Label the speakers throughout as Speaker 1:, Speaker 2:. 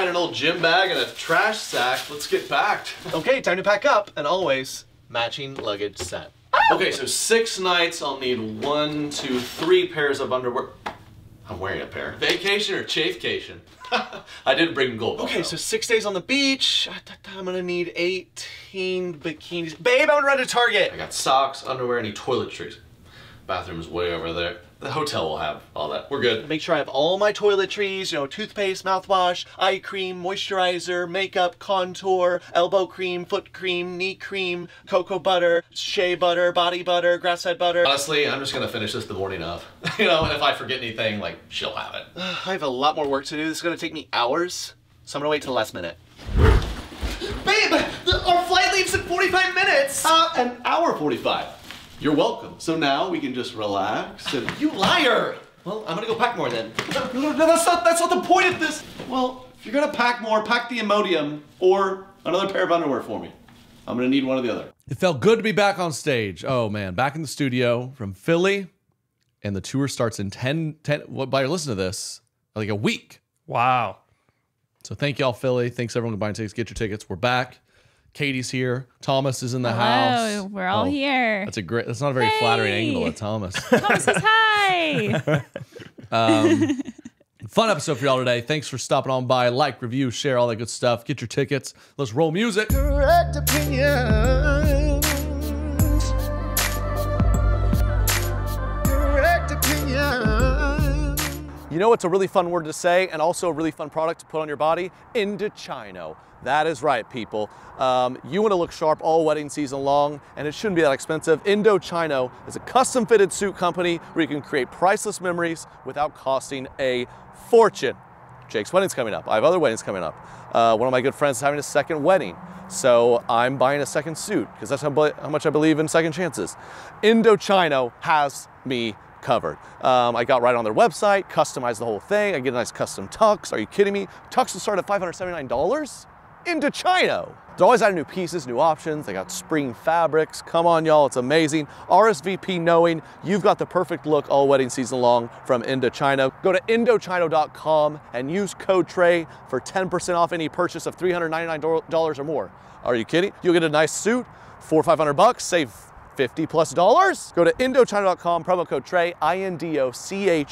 Speaker 1: find an old gym bag and a trash sack. Let's get packed.
Speaker 2: Okay, time to pack up, and always matching luggage set.
Speaker 1: Okay, so 6 nights, I'll need 1, 2, 3 pairs of underwear. I'm wearing a pair. Vacation or chafecation? I did bring gold.
Speaker 2: Okay, so 6 days on the beach. I'm gonna need 18 bikinis. Babe, I'm gonna run to Target.
Speaker 1: I got socks, underwear, any toiletries. Bathroom's way over there. The hotel will have all that. We're good.
Speaker 2: Make sure I have all my toiletries, you know, toothpaste, mouthwash, eye cream, moisturizer, makeup, contour, elbow cream, foot cream, knee cream, cocoa butter, shea butter, body butter, grass-fed butter.
Speaker 1: Honestly, I'm just gonna finish this the morning of. You know, and if I forget anything, like, she'll have it.
Speaker 2: I have a lot more work to do. This is gonna take me hours, so I'm gonna wait till the last minute. Babe, our flight leaves in 45 minutes.
Speaker 1: An hour 45. You're welcome. So now we can just relax and...
Speaker 2: You liar! Well, I'm gonna go pack more then.
Speaker 1: No, that's not the point of this. Well, if you're gonna pack more, pack the Imodium or another pair of underwear for me. I'm gonna need one or the other.
Speaker 3: It felt good to be back on stage. Oh man, back in the studio from Philly, and the tour starts in 10 by your listen to this, like a week.
Speaker 4: Wow.
Speaker 3: So thank y'all, Philly. Thanks everyone for buying tickets. Get your tickets. We're back. Katie's here. Thomas is in the house.
Speaker 5: We're all here.
Speaker 3: That's not a very flattering angle at Thomas.
Speaker 5: Thomas says hi.
Speaker 3: Fun episode for y'all today. Thanks for stopping on by. Like, review, share, all that good stuff. Get your tickets. Let's roll music.
Speaker 2: Correct opinions. Correct opinions. You know what's a really fun word to say and also a really fun product to put on your body? Indochino. That is right, people. You want to look sharp all wedding season long, and it shouldn't be that expensive. Indochino is a custom-fitted suit company where you can create priceless memories without costing a fortune. Jake's wedding's coming up. I have other weddings coming up. One of my good friends is having a second wedding, so I'm buying a second suit because that's how much I believe in second chances. Indochino has me covered. I got right on their website, customized the whole thing. I get a nice custom tux. Are you kidding me? Tux will start at $579. Indochino. They're always adding new pieces, new options. They got spring fabrics. Come on, y'all, it's amazing. RSVP knowing you've got the perfect look all wedding season long from Indochino. Go to Indochino.com and use code Trey for 10% off any purchase of $399 or more. Are you kidding? You'll get a nice suit, $400 or $500, save $50+. Go to Indochino.com, promo code Trey, INDOCHINO.com,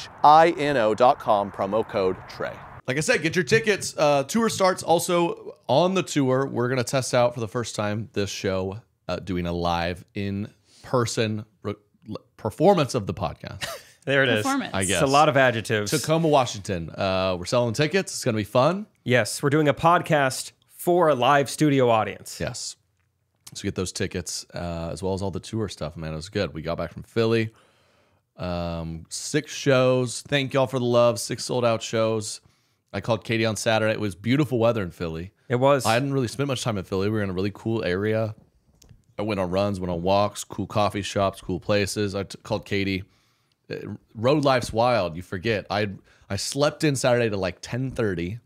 Speaker 2: promo code Trey.
Speaker 3: Like I said, get your tickets. Tour starts also on the tour. We're going to test out for the first time this show, doing a live in-person performance of the podcast.
Speaker 4: There it is.
Speaker 3: I guess.
Speaker 4: It's a lot of adjectives.
Speaker 3: Tacoma, Washington. We're selling tickets. It's going to be fun.
Speaker 4: Yes, we're doing a podcast for a live studio audience.
Speaker 3: Yes. So get those tickets, as well as all the tour stuff, man. It was good. We got back from Philly. 6 shows. Thank y'all for the love. 6 sold-out shows. I called Katie on Saturday. It was beautiful weather in Philly.
Speaker 4: It was.
Speaker 3: I hadn't really spent much time in Philly. We were in a really cool area. I went on runs, went on walks, cool coffee shops, cool places. I called Katie. Road life's wild. You forget. I slept in Saturday to like 10:30.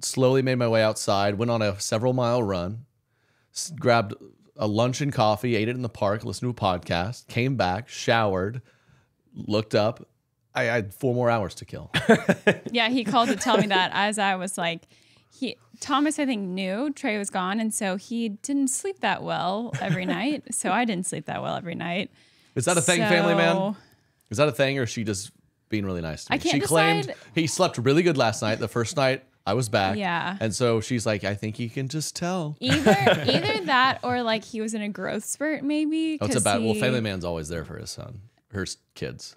Speaker 3: Slowly made my way outside. Went on a several-mile run. Grabbed a lunch and coffee. Ate it in the park. Listened to a podcast. Came back. Showered. Looked up. I had 4 more hours to kill.
Speaker 5: Yeah, he called to tell me that as I was like, Thomas, I think, knew Trey was gone, and so he didn't sleep that well every night. So I didn't sleep that well every night.
Speaker 3: Is that a thing, family man? Is that a thing, or is she just being really nice to me?
Speaker 5: I can't
Speaker 3: She claimed
Speaker 5: decide.
Speaker 3: he slept really good last night. The first night I was back.
Speaker 5: Yeah.
Speaker 3: And so she's like, I think you can just tell.
Speaker 5: Either that or like he was in a growth spurt, maybe.
Speaker 3: Oh, it's about, well, family man's always there for his son, her kids.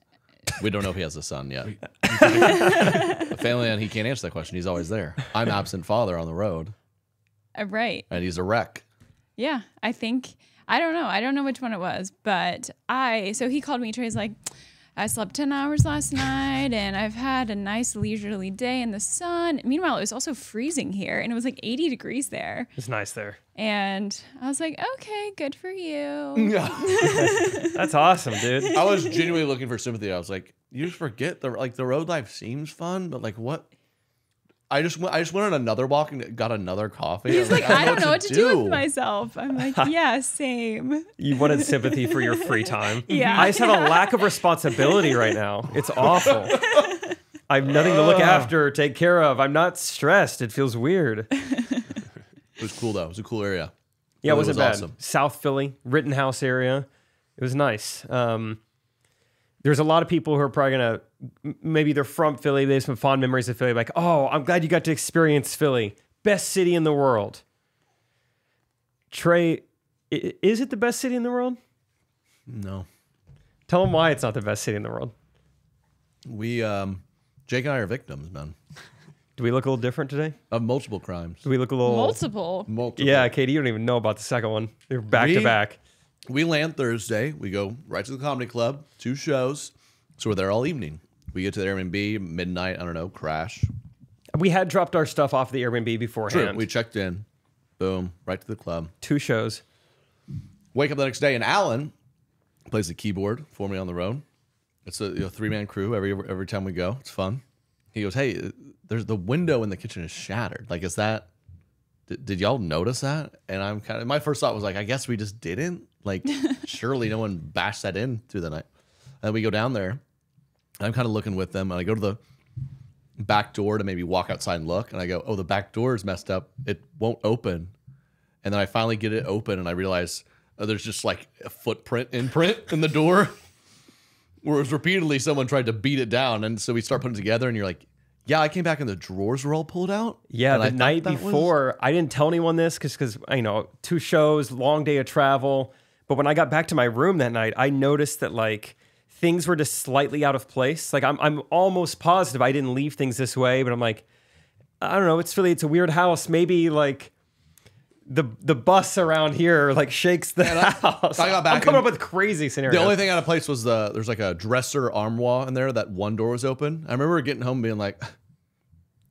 Speaker 3: We don't know if he has a son yet. A family man, he can't answer that question. He's always there. I'm absent father on the road.
Speaker 5: Right.
Speaker 3: And he's a wreck.
Speaker 5: Yeah, I think, I don't know. I don't know which one it was, but so he called me. Trey's like, I slept 10 hours last night and I've had a nice leisurely day in the sun. Meanwhile, it was also freezing here and it was like 80 degrees there.
Speaker 4: It's nice there.
Speaker 5: And I was like, okay, good for you.
Speaker 4: That's awesome, dude.
Speaker 3: I was genuinely looking for sympathy. I was like, you just forget the road life seems fun, but like what? I just went on another walk and got another coffee.
Speaker 5: He's like, I don't know what to do with myself. I'm like, yeah, same.
Speaker 4: You wanted sympathy for your free time.
Speaker 5: Yeah.
Speaker 4: I just have a lack of responsibility right now. It's awful. I have nothing to look after, take care of. I'm not stressed. It feels weird.
Speaker 3: It was cool though. It was a cool area.
Speaker 4: Yeah, it
Speaker 3: Really
Speaker 4: wasn't
Speaker 3: was
Speaker 4: bad.
Speaker 3: awesome.
Speaker 4: South Philly, Rittenhouse area. It was nice. There's a lot of people who are probably going to, maybe they're from Philly, they have some fond memories of Philly, like, oh, I'm glad you got to experience Philly. Best city in the world. Trey, is it the best city in the world?
Speaker 3: No.
Speaker 4: Tell them why it's not the best city in the world.
Speaker 3: We, Jake and I are victims, man,
Speaker 4: Do we look a little different today?
Speaker 3: of multiple crimes.
Speaker 4: Do we look a little...
Speaker 5: Multiple.
Speaker 3: Multiple.
Speaker 4: Yeah, Katie, you don't even know about the second one. They're back to back.
Speaker 3: We land Thursday. We go right to the comedy club, 2 shows. So we're there all evening. We get to the Airbnb, midnight, I don't know, crash.
Speaker 4: We had dropped our stuff off the Airbnb beforehand.
Speaker 3: True. We checked in. Boom. Right to the club.
Speaker 4: 2 shows.
Speaker 3: Wake up the next day, and Alan plays the keyboard for me on the road. It's a 3-man crew every time we go. It's fun. He goes, hey, there's the window in the kitchen is shattered. Like, is that... Did y'all notice that? And I'm kind of... My first thought was like, I guess we just didn't. Like, surely no one bashed that in through the night. And we go down there. I'm kind of looking with them, and I go to the back door to maybe walk outside and look, and I go, oh, the back door is messed up. It won't open. And then I finally get it open, and I realize there's just like a footprint imprint in the door, whereas repeatedly someone tried to beat it down. And so we start putting it together, and you're like, yeah, I came back and the drawers were all pulled out.
Speaker 4: Yeah,
Speaker 3: and
Speaker 4: the night before, I didn't tell anyone this because, 2 shows, long day of travel. But when I got back to my room that night, I noticed that like things were just slightly out of place. Like I'm almost positive I didn't leave things this way, but I'm like, I don't know. It's Philly. It's a weird house. Maybe like the bus around here like shakes the house.
Speaker 3: I got back
Speaker 4: I'm coming up with crazy scenarios.
Speaker 3: The only thing out of place was there's like a dresser armoire in there that one door was open. I remember getting home being like,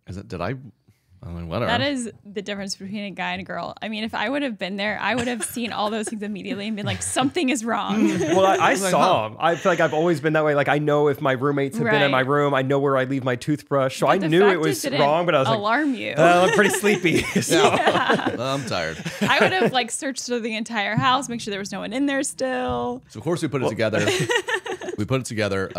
Speaker 3: I mean, whatever.
Speaker 5: That is the difference between a guy and a girl. I mean, if I would have been there, I would have seen all those things immediately and been like, something is wrong.
Speaker 4: Well, I saw them. I feel like I've always been that way. Like I know if my roommates have been in my room, I know where I leave my toothbrush. So I knew it was wrong, but I was like,
Speaker 5: alarm you.
Speaker 4: I'm pretty sleepy. So.
Speaker 5: Yeah.
Speaker 3: I'm tired.
Speaker 5: I would have like searched through the entire house, make sure there was no one in there still.
Speaker 3: So of course we put it together. We put it together.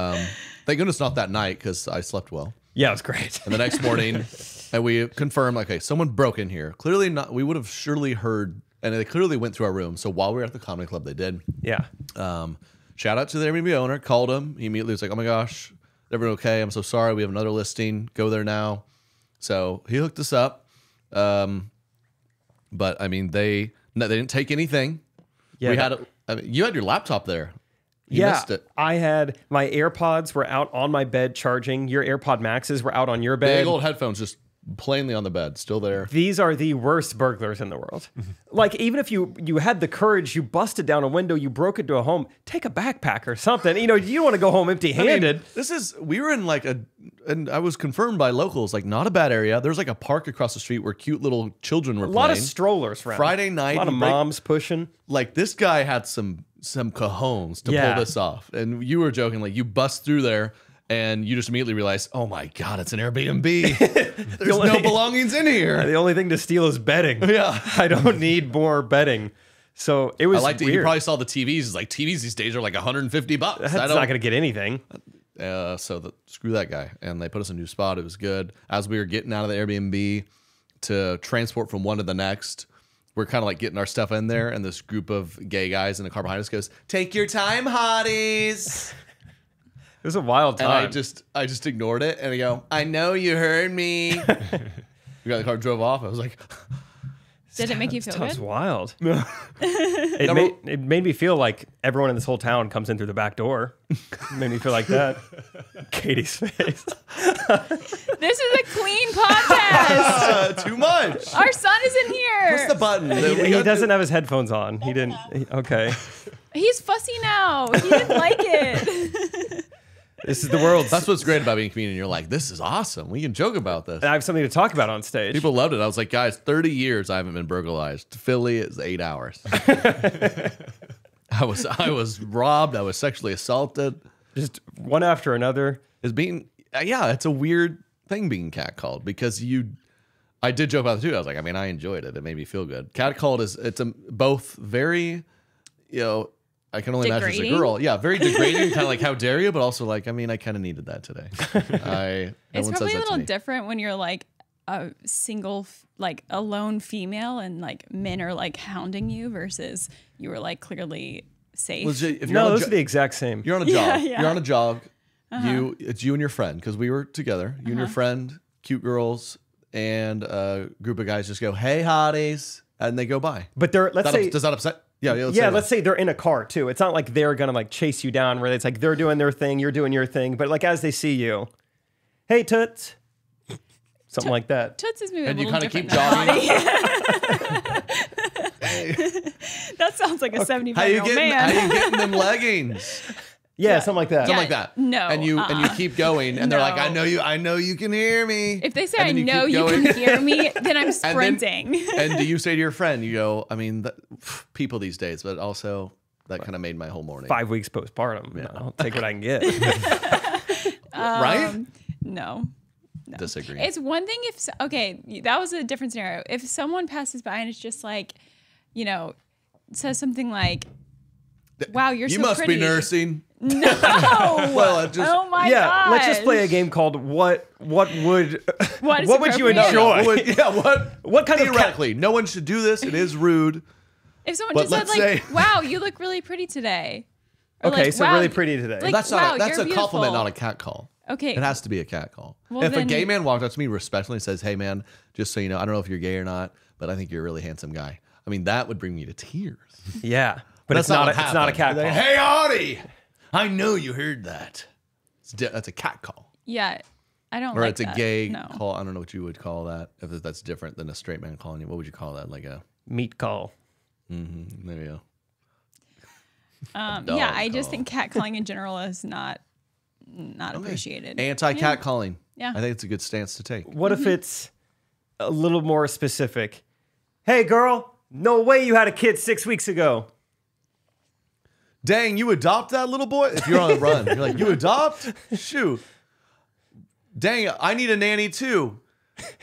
Speaker 3: Thank goodness not that night because I slept well.
Speaker 4: Yeah, it was great.
Speaker 3: And the next morning, and we confirmed, like, okay, someone broke in here. Clearly not. We would have surely heard, and they clearly went through our room. So while we were at the comedy club, they did.
Speaker 4: Yeah.
Speaker 3: Shout out to the Airbnb owner. Called him. He immediately was like, "Oh my gosh, everyone okay? I'm so sorry. We have another listing. Go there now." So he hooked us up. But I mean, they didn't take anything.
Speaker 4: Yeah.
Speaker 3: We had. You had your laptop there. You
Speaker 4: Yeah,
Speaker 3: missed it.
Speaker 4: I had my AirPods were out on my bed charging. Your AirPod Maxes were out on your bed.
Speaker 3: Big old headphones just plainly on the bed, still there.
Speaker 4: These are the worst burglars in the world. Like, even if you had the courage, you busted down a window, you broke into a home, take a backpack or something. You don't want to go home empty-handed.
Speaker 3: I mean, we were in like and I was confirmed by locals, like not a bad area. There's like a park across the street where cute little children were playing.
Speaker 4: A lot of strollers around.
Speaker 3: Friday night.
Speaker 4: A lot of moms pushing.
Speaker 3: Like this guy had some cajones to pull this off. And you were joking, like you bust through there and you just immediately realize, oh my God, it's an Airbnb. There's no belongings in here.
Speaker 4: The only thing to steal is bedding. Yeah. I don't need more bedding. So it was
Speaker 3: weird. You probably saw the TVs. It's like TVs these days are like $150.
Speaker 4: That's not going to get anything.
Speaker 3: Screw that guy. And they put us in a new spot. It was good. As we were getting out of the Airbnb to transport from one to the next, we're kind of like getting our stuff in there, and this group of gay guys in the car behind us goes, "Take your time, hotties."
Speaker 4: It was a wild time.
Speaker 3: And I just ignored it, and I go, "I know you heard me." We got in the car, drove off. I was like,
Speaker 5: did it make you feel good?
Speaker 4: That's wild. It made me feel like everyone in this whole town comes in through the back door. It made me feel like that. Katie's face.
Speaker 5: This is a clean podcast.
Speaker 3: Too much.
Speaker 5: Our son isn't here.
Speaker 3: What's the button?
Speaker 4: He doesn't have his headphones on. He didn't. Okay.
Speaker 5: He's fussy now. He didn't like it.
Speaker 4: This is the world.
Speaker 3: That's what's great about being a comedian. You're like, this is awesome. We can joke about this.
Speaker 4: I have something to talk about on stage.
Speaker 3: People loved it. I was like, guys, 30 years I haven't been burglarized. Philly is 8 hours. I was robbed. I was sexually assaulted.
Speaker 4: Just one after another.
Speaker 3: It's a weird thing being catcalled because I did joke about it too. I was like, I mean, I enjoyed it. It made me feel good. Catcalled both very, I can only imagine as a
Speaker 5: Degrading?
Speaker 3: girl. Yeah, very degrading, kind of like how dare you, but also like, I mean, I kind of needed that today. No
Speaker 5: It's
Speaker 3: one says
Speaker 5: probably a
Speaker 3: that to
Speaker 5: little
Speaker 3: me.
Speaker 5: different when you're like a single, like a lone female, and like men are like hounding you versus you were like clearly safe.
Speaker 3: Legit, if you're
Speaker 4: No,
Speaker 3: on a
Speaker 4: those
Speaker 3: jo-
Speaker 4: are the exact same.
Speaker 3: You're on a jog.
Speaker 5: Yeah, yeah.
Speaker 3: You're on a jog. It's you and your friend because we were together. You and your friend, cute girls, and a group of guys just go, "Hey, hotties," and they go by.
Speaker 4: But they're
Speaker 3: Does that upset? Yeah,
Speaker 4: let's say they're in a car too. It's not like they're gonna like chase you down where it's like they're doing their thing, you're doing your thing. But like as they see you, hey toots, something like that.
Speaker 5: Toots is maybe
Speaker 3: And
Speaker 5: a
Speaker 3: you
Speaker 5: little
Speaker 3: kind of
Speaker 5: different
Speaker 3: keep
Speaker 5: than
Speaker 3: jogging.
Speaker 5: That sounds like a
Speaker 3: How
Speaker 5: 75-year-old
Speaker 3: you
Speaker 5: man.
Speaker 3: getting them leggings?
Speaker 4: Yeah, something like that.
Speaker 3: Something
Speaker 5: Yeah,
Speaker 3: like that.
Speaker 5: no,
Speaker 3: And you keep going, and they're like,
Speaker 5: No.
Speaker 3: I know you can hear me.
Speaker 5: If they say
Speaker 3: And
Speaker 5: I
Speaker 3: then
Speaker 5: know
Speaker 3: keep
Speaker 5: you
Speaker 3: going.
Speaker 5: can hear me, then I'm
Speaker 3: then-
Speaker 5: sprinting.
Speaker 3: And do you say to your friend, you go, I mean, people these days, but also that kind of made my whole morning.
Speaker 4: 5 weeks postpartum. Yeah. I'll take what I can get.
Speaker 3: Right?
Speaker 5: No.
Speaker 3: Disagree.
Speaker 5: It's one thing if okay, that was a different scenario. If someone passes by and it's just like, you know, says something like, "Wow, you're
Speaker 3: you
Speaker 5: so
Speaker 3: must
Speaker 5: pretty."
Speaker 3: be nursing.
Speaker 5: No.
Speaker 3: Well, it just,
Speaker 5: Oh my
Speaker 4: yeah,
Speaker 5: gosh.
Speaker 4: let's just play a game called what would
Speaker 5: What is
Speaker 4: what would you
Speaker 5: appropriate?
Speaker 4: enjoy?
Speaker 3: what
Speaker 4: kind of
Speaker 3: theoretically, no one should do this. It is rude.
Speaker 5: If someone
Speaker 3: But
Speaker 5: just said
Speaker 3: let's
Speaker 5: like,
Speaker 3: say-
Speaker 5: "Wow, you look really pretty today." Or
Speaker 4: Okay,
Speaker 5: like,
Speaker 4: so
Speaker 5: "Wow,
Speaker 4: really pretty today.
Speaker 5: like,
Speaker 3: That's
Speaker 5: wow,
Speaker 3: that's
Speaker 5: you're
Speaker 3: a compliment,
Speaker 5: beautiful."
Speaker 3: not a cat call.
Speaker 5: Okay.
Speaker 3: It has to be a cat call.
Speaker 5: Well,
Speaker 3: if a
Speaker 5: then-
Speaker 3: gay man walked up to me respectfully and says, "Hey, man, just so you know, I don't know if you're gay or not, but I think you're a really handsome guy." I mean, that would bring me to tears.
Speaker 4: Yeah, but
Speaker 3: That's
Speaker 4: it's not
Speaker 3: what
Speaker 4: it's not a
Speaker 3: happened.
Speaker 4: cat call.
Speaker 3: Like, hey, Audie, I know you heard that. That's a cat call.
Speaker 5: Yeah. I don't
Speaker 3: Or
Speaker 5: like
Speaker 3: it's a
Speaker 5: that.
Speaker 3: gay
Speaker 5: No.
Speaker 3: call. I don't know what you would call that. If that's different than a straight man calling you, what would you call that? Like a
Speaker 4: Meat call.
Speaker 3: there you go.
Speaker 5: Yeah,
Speaker 3: dog
Speaker 5: I just
Speaker 3: call.
Speaker 5: think catcalling in general is not appreciated.
Speaker 3: Anti-cat calling.
Speaker 5: Yeah.
Speaker 3: I think it's a good stance to take.
Speaker 4: What if it's a little more specific? Hey, girl, no way you had a kid 6 weeks ago.
Speaker 3: Dang, you adopt that little boy? If you're on a run, you're like, you adopt? Shoot. Dang, I need a nanny too.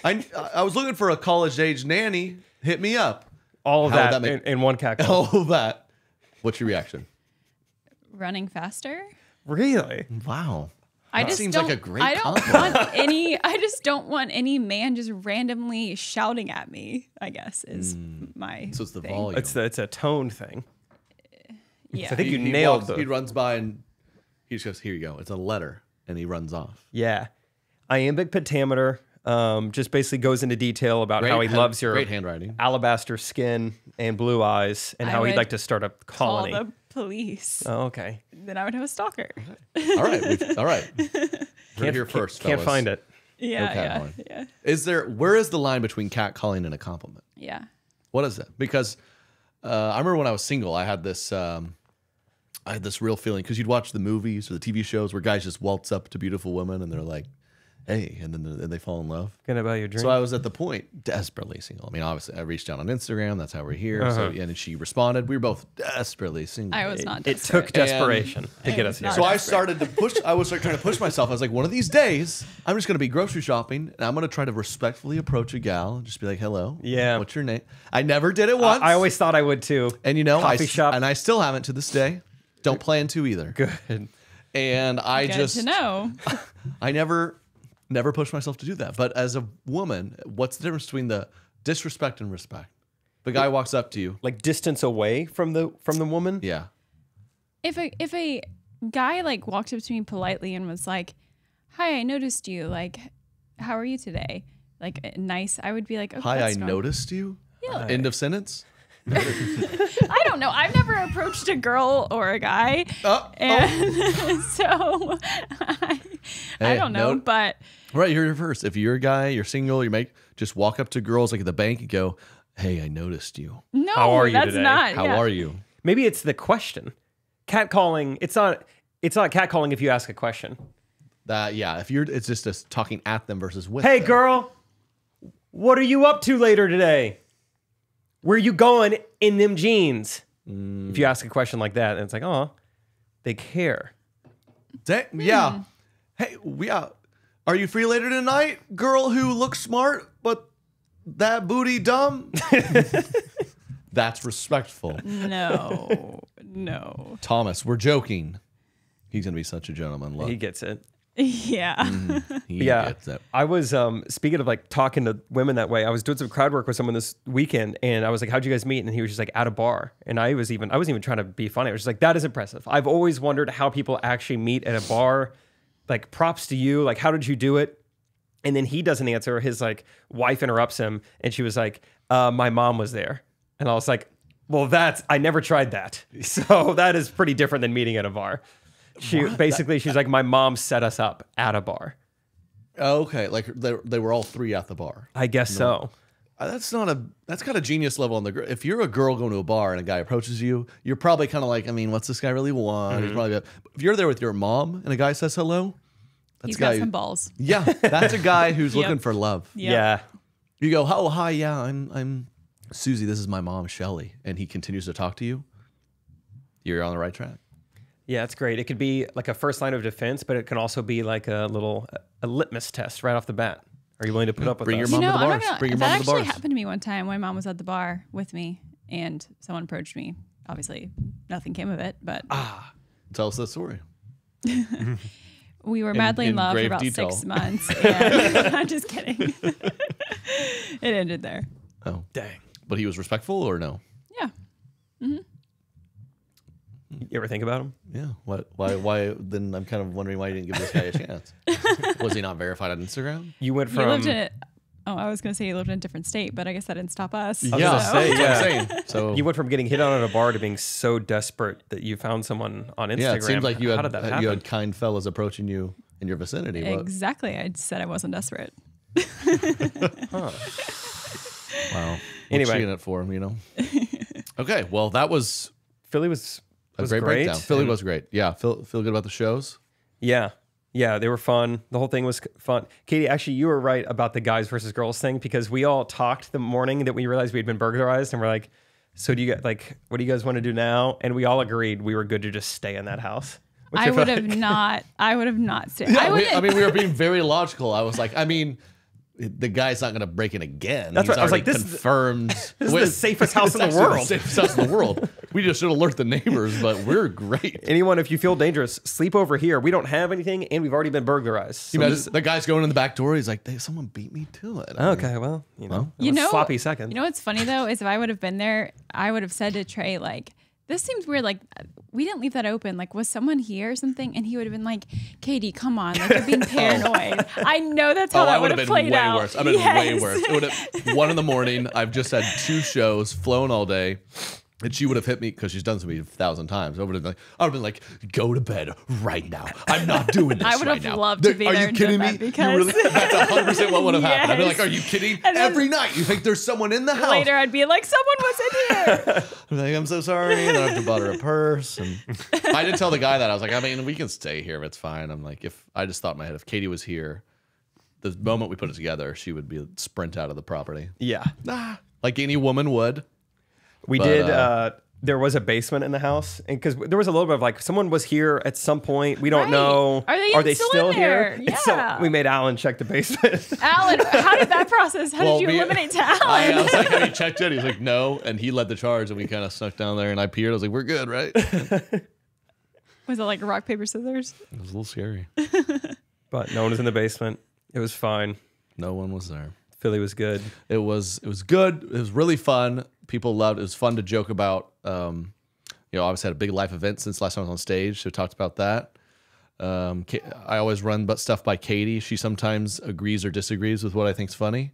Speaker 3: I was looking for a college-age nanny. Hit me up.
Speaker 4: All of
Speaker 3: How would
Speaker 4: that,
Speaker 3: that make-
Speaker 4: in one cat call.
Speaker 3: All of that. What's your reaction?
Speaker 5: Running faster?
Speaker 4: Really?
Speaker 3: Wow.
Speaker 5: I
Speaker 3: That
Speaker 5: just
Speaker 3: seems
Speaker 5: don't,
Speaker 3: like a great
Speaker 5: I don't
Speaker 3: compliment.
Speaker 5: want any. I just don't want any man just randomly shouting at me. I guess is my.
Speaker 3: So it's the
Speaker 5: thing.
Speaker 3: volume.
Speaker 4: It's a tone thing.
Speaker 5: Yeah.
Speaker 4: I think you
Speaker 3: He
Speaker 4: nailed
Speaker 3: walks-
Speaker 4: the.
Speaker 3: He runs by and he just goes, here you go. It's a letter. And he runs off.
Speaker 4: Yeah. Iambic pentameter just basically goes into detail about how he loves your
Speaker 3: Great handwriting.
Speaker 4: alabaster skin and blue eyes and
Speaker 5: I
Speaker 4: how he'd
Speaker 5: would
Speaker 4: like to start a
Speaker 5: Call
Speaker 4: colony.
Speaker 5: the police.
Speaker 4: Oh, okay.
Speaker 5: Then I would have a stalker.
Speaker 3: All right. All right. We're here first,
Speaker 4: Can't
Speaker 3: fellas.
Speaker 4: find it.
Speaker 5: Yeah,
Speaker 3: catcalling.
Speaker 5: yeah.
Speaker 3: Where is the line between catcalling and a compliment?
Speaker 5: Yeah.
Speaker 3: What is it? Because I remember when I was single, I had this real feeling because you'd watch the movies or the TV shows where guys just waltz up to beautiful women and they're like, "Hey," and then they fall in love.
Speaker 4: Gonna buy you a drink.
Speaker 3: So I was at the point desperately single. I mean, obviously, I reached out on Instagram. That's how we're here. So and she responded. We were both desperately single.
Speaker 5: I was not.
Speaker 4: it
Speaker 5: desperate.
Speaker 4: took desperation to get us here.
Speaker 5: not
Speaker 3: So I started to push. I was like trying to push myself. I was like, one of these days, I'm just going to be grocery shopping, and I'm going to try to respectfully approach a gal and just be like, "Hello,
Speaker 4: Yeah.
Speaker 3: what's your name?" I never did it once.
Speaker 4: I always thought I would too.
Speaker 3: and you know,
Speaker 4: coffee shop.
Speaker 3: and I still haven't to this day. Don't plan to either.
Speaker 4: Good.
Speaker 3: And I
Speaker 5: Good
Speaker 3: just,
Speaker 5: to know.
Speaker 3: I never pushed myself to do that. But as a woman, what's the difference between the disrespect and respect? The guy walks up to you.
Speaker 4: Like distance away from the woman.
Speaker 3: Yeah.
Speaker 5: If a guy like walked up to me politely and was like, "Hi, I noticed you. Like, how are you today?" Like nice, I would be like, "Okay,
Speaker 3: Hi, I
Speaker 5: that's normal."
Speaker 3: noticed you.
Speaker 5: Yeah.
Speaker 3: End of sentence.
Speaker 5: I don't know. I've never approached a girl or a guy, and so I
Speaker 3: Hey,
Speaker 5: don't know.
Speaker 3: no-
Speaker 5: But
Speaker 3: Right, you're here first. If you're a guy, you're single, just walk up to girls like at the bank and go, "Hey, I noticed you.
Speaker 5: no,
Speaker 4: How are you
Speaker 5: that's
Speaker 4: today?
Speaker 5: not.
Speaker 3: How
Speaker 5: yeah.
Speaker 3: are you?"
Speaker 4: Maybe it's the question. Catcalling. It's not catcalling if you ask a question.
Speaker 3: Yeah. If you're, it's just us talking at them versus with.
Speaker 4: Hey,
Speaker 3: them.
Speaker 4: girl, what are you up to later today? Where you going in them jeans? If you ask a question like that, and it's like, oh, they care.
Speaker 3: Yeah. Hey, are you free later tonight? Girl who looks smart, but that booty dumb? That's respectful.
Speaker 5: No, No.
Speaker 3: Thomas, we're joking. He's gonna be such a gentleman. Look.
Speaker 4: He gets it.
Speaker 5: Yeah.
Speaker 3: He
Speaker 4: Yeah.
Speaker 3: gets it.
Speaker 4: I was speaking of like talking to women that way. I was doing some crowd work with someone this weekend, and I was like, "How'd you guys meet?" And he was just like, "At a bar." And I wasn't even trying to be funny. I was just like, "That is impressive." I've always wondered how people actually meet at a bar. Like, props to you. Like, how did you do it? And then he doesn't answer. His like wife interrupts him, and she was like, "My mom was there." And I was like, "Well, I never tried that." So that is pretty different than meeting at a bar. She's like, "My mom set us up at a bar."
Speaker 3: Okay, like they were all three at the bar.
Speaker 4: I guess so.
Speaker 3: That's kind of genius level on the. If you're a girl going to a bar and a guy approaches you, you're probably kind of like, I mean, what's this guy really want? He's probably. If you're there with your mom and a guy says hello,
Speaker 5: He's got some balls.
Speaker 3: Yeah, that's a guy who's looking for love.
Speaker 5: Yep.
Speaker 4: Yeah.
Speaker 3: You go, oh hi, yeah, I'm Susie. This is my mom, Shelly, and he continues to talk to you. You're on the right track.
Speaker 4: Yeah, it's great. It could be like a first line of defense, but it can also be like a litmus test right off the bat. Are you willing to put up with
Speaker 3: Bring
Speaker 4: us?
Speaker 3: your mom to the
Speaker 5: I'm not
Speaker 3: bars.
Speaker 5: gonna-
Speaker 3: Bring your
Speaker 5: that
Speaker 3: mom to the
Speaker 5: actually
Speaker 3: bars.
Speaker 5: happened to me one time. My mom was at the bar with me, and someone approached me. Obviously, nothing came of it, but
Speaker 3: Tell us that story.
Speaker 5: we were madly in
Speaker 3: in
Speaker 5: love for
Speaker 3: grave
Speaker 5: about
Speaker 3: detail.
Speaker 5: 6 months. And I'm just kidding. It ended there.
Speaker 3: Oh,
Speaker 4: Dang.
Speaker 3: but he was respectful or no?
Speaker 5: Yeah.
Speaker 4: You ever think about him?
Speaker 3: Yeah. What? Why? Then I'm kind of wondering why you didn't give this guy a chance. Was he not verified on Instagram?
Speaker 4: You went
Speaker 5: He
Speaker 4: from
Speaker 5: lived in it. Oh, I was going to say he lived in a different state, but I guess that didn't stop us.
Speaker 4: was gonna say,
Speaker 3: that's
Speaker 4: yeah.
Speaker 3: what I'm saying. So
Speaker 4: you went from getting hit on at a bar to being so desperate that you found someone on Instagram.
Speaker 3: yeah, it seems like
Speaker 4: How did that happen?
Speaker 3: you had kind fellas approaching you in your vicinity. What?
Speaker 5: Exactly. I said I wasn't desperate.
Speaker 3: Wow.
Speaker 4: Anyway.
Speaker 3: What's she in it for him, you know? Okay, well, that was
Speaker 4: Philly was
Speaker 3: a great breakdown. Philly
Speaker 4: and-
Speaker 3: was great. Yeah, feel good about the shows.
Speaker 4: Yeah. Yeah, they were fun. The whole thing was fun. Katie, actually, you were right about the guys versus girls thing because we all talked the morning that we realized we had been burglarized, and we're like, "So do you what do you guys want to do now?" And we all agreed we were good to just stay in that house. What's
Speaker 5: I
Speaker 4: your
Speaker 5: would
Speaker 4: feeling?
Speaker 5: have not. I would have not stayed.
Speaker 3: Yeah,
Speaker 5: I would.
Speaker 3: I mean, we were being very logical. I was like, I mean, the guy's not going to break in again.
Speaker 4: That's
Speaker 3: He's
Speaker 4: right. I was like,
Speaker 3: already
Speaker 4: this is the-
Speaker 3: confirmed.
Speaker 4: This is the safest house in the
Speaker 3: It's actually
Speaker 4: world.
Speaker 3: safest house in the world. We just should alert the neighbors, but we're great.
Speaker 4: Anyone, if you feel dangerous, sleep over here. We don't have anything, and we've already been burglarized. So
Speaker 3: You know,
Speaker 4: this-
Speaker 3: the guy's going in the back door. He's like, someone beat me to it.
Speaker 4: okay, well, it was a sloppy second.
Speaker 5: You know what's funny though is if I would have been there, I would have said to Trey like, "This seems weird. Like, we didn't leave that open. Like, was someone here or something?" And he would have been like, "Katie, come on, like you're being paranoid." I know that's how
Speaker 3: Oh, I
Speaker 5: that
Speaker 3: would
Speaker 5: would
Speaker 3: have
Speaker 5: have
Speaker 3: been
Speaker 5: played
Speaker 3: way
Speaker 5: out.
Speaker 3: worse. I've been way
Speaker 5: Yes.
Speaker 3: worse. It would have 1 a.m. I've just had 2 shows, flown all day, and she would have hit me because she's done this to me 1,000 times. I would have been like, "Go to bed right now. I'm not doing this
Speaker 5: I would
Speaker 3: right
Speaker 5: have
Speaker 3: now."
Speaker 5: loved to be
Speaker 3: Are
Speaker 5: there
Speaker 3: you
Speaker 5: and
Speaker 3: kidding
Speaker 5: done
Speaker 3: me?
Speaker 5: that because-
Speaker 3: You really, that's 100% what would have happened. I'd be like,
Speaker 5: Yes.
Speaker 3: "Are you kidding?"
Speaker 5: And then-
Speaker 3: Every night, you think there's someone in the house.
Speaker 5: Later, I'd be like, "Someone was in here."
Speaker 3: I'm like, "I'm so sorry." And then I have to buy her a purse. And I did tell the guy that. I was like, I mean, we can stay here. It's fine. I'm like, I just thought in my head, if Katie was here, the moment we put it together, she would be sprint out of the property.
Speaker 4: Yeah.
Speaker 3: Like any woman would.
Speaker 4: We
Speaker 3: But,
Speaker 4: did. There was a basement in the house, and because there was a little bit of like someone was here at some point. We don't
Speaker 5: Right.
Speaker 4: know.
Speaker 5: Are they still in
Speaker 4: here?
Speaker 5: there?
Speaker 4: And so
Speaker 5: Yeah.
Speaker 4: we made Alan check the basement.
Speaker 5: Alan, how did that process? How
Speaker 3: Well,
Speaker 5: did you eliminate to
Speaker 3: I
Speaker 5: Alan?
Speaker 3: was like, have you checked it? He's like, no. And he led the charge, and we kind of snuck down there, and I peered. I was like, we're good, right? It
Speaker 5: Was it like rock paper scissors?
Speaker 3: was a little scary.
Speaker 4: But no one was in the basement. It was fine.
Speaker 3: No one was there.
Speaker 4: Philly was good.
Speaker 3: It was good. It was really fun. People loved it. It was fun to joke about. You know, obviously had a big life event since last time I was on stage, so talked about that. I always run stuff by Katie. She sometimes agrees or disagrees with what I think's funny,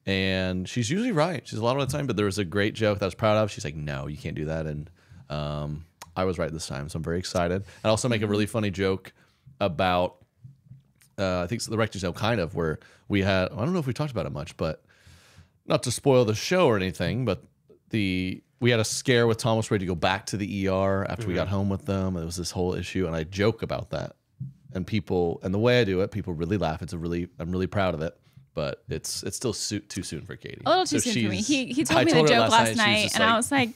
Speaker 3: and she's usually right. She's a lot of the time, but there was a great joke that I was proud of. She's like, "No, you can't do that," and I was right this time, so I'm very excited. I also make a really funny joke about. I think the Rector's Note, kind of, where we had. I don't know if we talked about it much, but not to spoil the show or anything, but we had a scare with Thomas ready to go back to the ER after we got home with them. It was this whole issue, and I joke about that. And the way I do it, people really laugh. I'm really proud of it, but it's still too soon for Katie.
Speaker 5: A little too
Speaker 3: So
Speaker 5: soon for me.
Speaker 3: she's-
Speaker 5: He told
Speaker 3: I
Speaker 5: me
Speaker 3: told
Speaker 5: the
Speaker 3: her
Speaker 5: joke last
Speaker 3: she was
Speaker 5: night,
Speaker 3: just
Speaker 5: and I
Speaker 3: like,
Speaker 5: was like,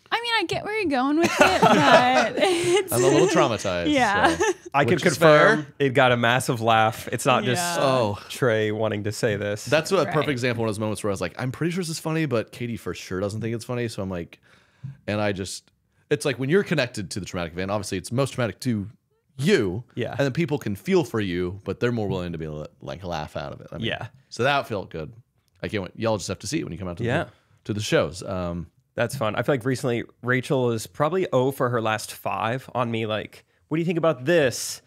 Speaker 5: I mean, I get where you're going with it, but it's
Speaker 3: I'm a little traumatized.
Speaker 5: Yeah.
Speaker 3: so.
Speaker 4: I can
Speaker 3: Which is
Speaker 4: confirm
Speaker 3: fair.
Speaker 4: it got a massive laugh. It's not just
Speaker 5: Yeah.
Speaker 4: Trey wanting to say this.
Speaker 3: That's a perfect
Speaker 5: Right.
Speaker 3: example of those moments where I was like, I'm pretty sure this is funny, but Katie for sure doesn't think it's funny. So I'm like, and I just, it's like when you're connected to the traumatic event, obviously it's most traumatic to you.
Speaker 4: Yeah.
Speaker 3: And then people can feel for you, but they're more willing to be able to like laugh out of it. I mean,
Speaker 4: Yeah.
Speaker 3: So that felt good. I can't wait. Y'all just have to see it when you come out to
Speaker 4: Yeah.
Speaker 3: the shows.
Speaker 4: That's fun. I feel like recently Rachel is probably 0 for her last 5 on me. Like, what do you think about this?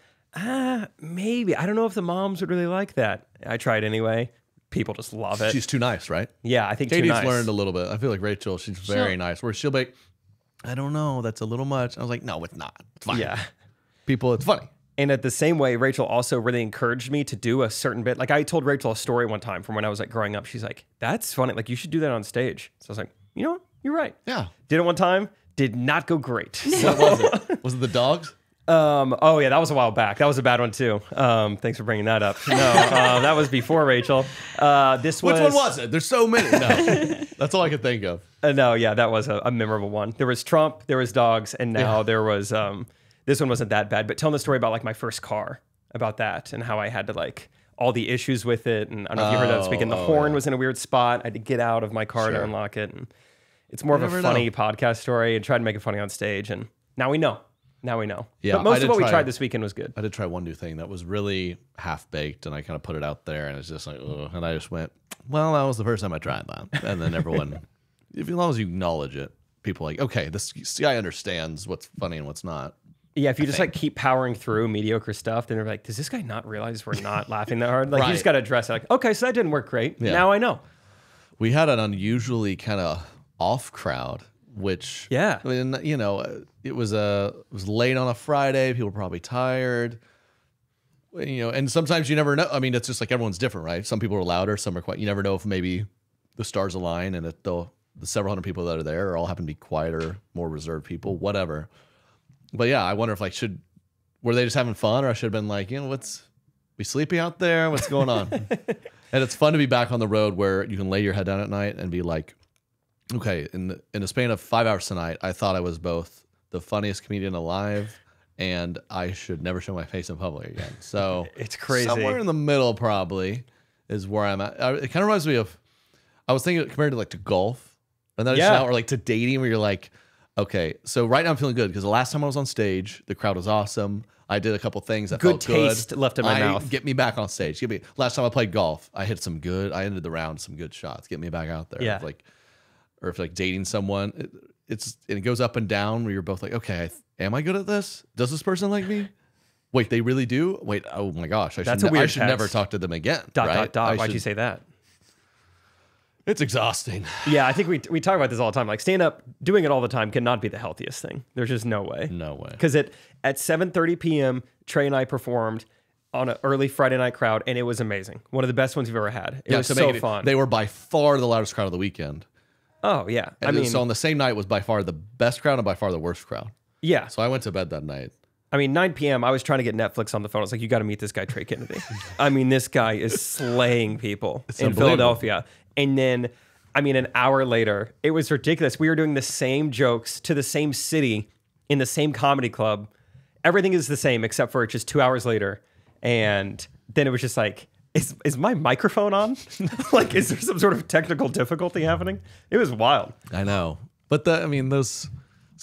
Speaker 4: Maybe. I don't know if the moms would really like that. I tried anyway. People just love it.
Speaker 3: She's too nice, right?
Speaker 4: Yeah, I think
Speaker 3: Katie's
Speaker 4: too nice.
Speaker 3: learned a little bit. I feel like Rachel, she's very nice. Where she'll be like, I don't know, that's a little much. I was like, no, it's not. It's fine.
Speaker 4: Yeah.
Speaker 3: People, it's funny.
Speaker 4: And at the same way, Rachel also really encouraged me to do a certain bit. Like I told Rachel a story one time from when I was like growing up. She's like, that's funny. Like you should do that on stage. So I was like, you know what? You're right.
Speaker 3: Yeah.
Speaker 4: Did it one time. Did not go great.
Speaker 3: What was it? Was it the dogs?
Speaker 4: Oh yeah, that was a while back. That was a bad one too. Thanks for bringing that up. No, that was before Rachel.
Speaker 3: Which one was it? There's so many. No, that's all I could think of.
Speaker 4: No, yeah, that was a memorable one. There was Trump, there was dogs, and now there was this one wasn't that bad. But telling the story about like my first car, about that, and how I had to like all the issues with it. And I don't know if you heard that speaking. The horn was in a weird spot. I had to get out of my car to unlock it. And it's more of a funny podcast story, and tried to make it funny on stage. And now we know. Now we know.
Speaker 3: Yeah,
Speaker 4: but most of what we tried this weekend was good.
Speaker 3: I did try one new thing that was really half baked, and I kind of put it out there, and it's just like, ugh, and I just went, well, that was the first time I tried that, and then everyone, as long as you acknowledge it, people are like, okay, this guy understands what's funny and what's not.
Speaker 4: Yeah, if you just like keep powering through mediocre stuff, then they're like, does this guy not realize we're not laughing that hard? Like you just got to address it. Like, okay, so that didn't work great.
Speaker 3: Yeah.
Speaker 4: Now I know.
Speaker 3: We had an unusually kind of off crowd. Which
Speaker 4: yeah,
Speaker 3: I mean, you know, it was late on a Friday. People were probably tired, you know, and sometimes you never know. I mean, it's just like everyone's different, right? Some people are louder, some are quiet. You never know if maybe the stars align and that the several hundred people that are there all happen to be quieter, more reserved people, whatever. But yeah, I wonder if like were they just having fun, or I should have been like, you know, we sleepy out there? What's going on? And it's fun to be back on the road where you can lay your head down at night and be like, okay, in the span of 5 hours tonight, I thought I was both the funniest comedian alive and I should never show my face in public again. So
Speaker 4: it's crazy.
Speaker 3: Somewhere in the middle probably is where I'm at. It kind of reminds me of, I was thinking compared to like to golf, and then or like to dating, where you're like, okay, so right now I'm feeling good because the last time I was on stage, the crowd was awesome. I did a couple things that felt good.
Speaker 4: Good taste left in my mouth.
Speaker 3: Get me back on stage. Last time I played golf, I hit some good. I ended the round some good shots. Get me back out there.
Speaker 4: Yeah.
Speaker 3: Or if like dating someone, it goes up and down where you're both like, okay, am I good at this? Does this person like me? Wait, they really do? Wait, oh my gosh, I should never talk to them again. Right?
Speaker 4: Why'd you say that?
Speaker 3: It's exhausting.
Speaker 4: Yeah, I think we talk about this all the time. Like stand up, doing it all the time cannot be the healthiest thing. There's just no way.
Speaker 3: No way.
Speaker 4: Because at 7:30 p.m., Trey and I performed on an early Friday night crowd, and it was amazing. One of the best ones we've ever had. It was so fun.
Speaker 3: They were by far the loudest crowd of the weekend.
Speaker 4: Oh, yeah.
Speaker 3: So on the same night was by far the best crowd and by far the worst crowd.
Speaker 4: Yeah.
Speaker 3: So I went to bed that night.
Speaker 4: 9 p.m., I was trying to get Netflix on the phone. I was like, you got to meet this guy, Trey Kennedy. This guy is slaying people in Philadelphia. And then, an hour later, it was ridiculous. We were doing the same jokes to the same city in the same comedy club. Everything is the same except for just 2 hours later. And then it was just like, is my microphone on? Like, is there some sort of technical difficulty happening? It was wild.
Speaker 3: I know. But those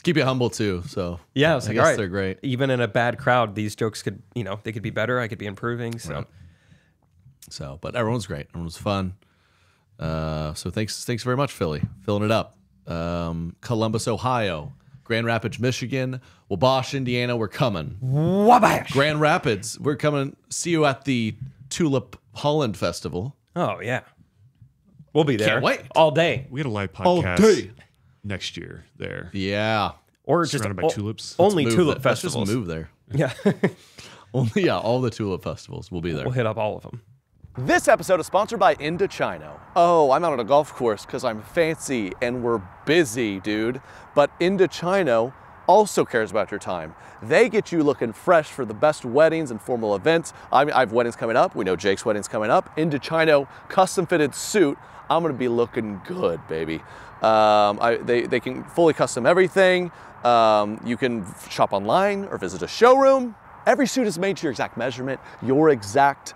Speaker 3: keep you humble too. So
Speaker 4: yeah, I was like, all right,
Speaker 3: they're great.
Speaker 4: Even in a bad crowd, these jokes could, they could be better. I could be improving. So,
Speaker 3: but everyone's great. Everyone's fun. So thanks very much, Philly. Filling it up. Columbus, Ohio. Grand Rapids, Michigan. Wabash, Indiana, we're coming.
Speaker 4: Wabash.
Speaker 3: Grand Rapids, we're coming. See you at the Tulip Holland Festival.
Speaker 4: Oh, yeah. We'll be there.
Speaker 3: Can't wait.
Speaker 4: All day.
Speaker 6: We had a live
Speaker 3: All
Speaker 6: podcast
Speaker 3: day.
Speaker 6: next year there.
Speaker 3: Yeah.
Speaker 4: Or just
Speaker 6: surrounded by tulips.
Speaker 4: Only tulip
Speaker 3: Let's
Speaker 4: festivals.
Speaker 3: just move there.
Speaker 4: Yeah.
Speaker 3: All the tulip festivals. We'll be there.
Speaker 4: We'll hit up all of them.
Speaker 2: This episode is sponsored by Indochino. Oh, I'm out on a golf course because I'm fancy and we're busy, dude. But Indochino also cares about your time. They get you looking fresh for the best weddings and formal events. I have weddings coming up. We know Jake's wedding's coming up. Indochino custom fitted suit. I'm gonna be looking good, baby. They can fully custom everything. You can shop online or visit a showroom. Every suit is made to your exact measurement, your exact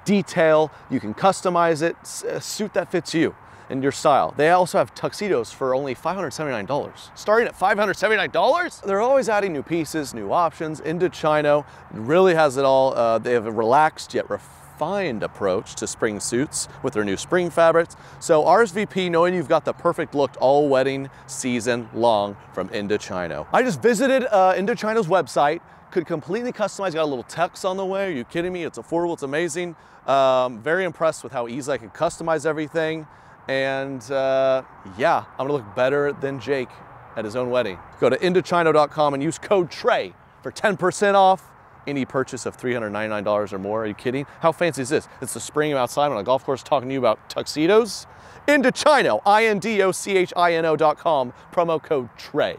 Speaker 2: detail. You can customize it, a suit that fits you. and your style. They also have tuxedos for only $579. Starting at $579? They're always adding new pieces, new options. Indochino really has it all. They have a relaxed yet refined approach to spring suits with their new spring fabrics. So RSVP knowing you've got the perfect look all wedding season long from Indochino. I just visited Indochino's website, could completely customize, got a little tux on the way. Are you kidding me? It's affordable, it's amazing. Very impressed with how easily I could customize everything. And yeah, I'm gonna look better than Jake at his own wedding. Go to Indochino.com and use code TREY for 10% off any purchase of $399 or more. Are you kidding? How fancy is this? It's the spring outside on a golf course talking to you about tuxedos. Indochino, INDOCHINO.com, promo code TREY.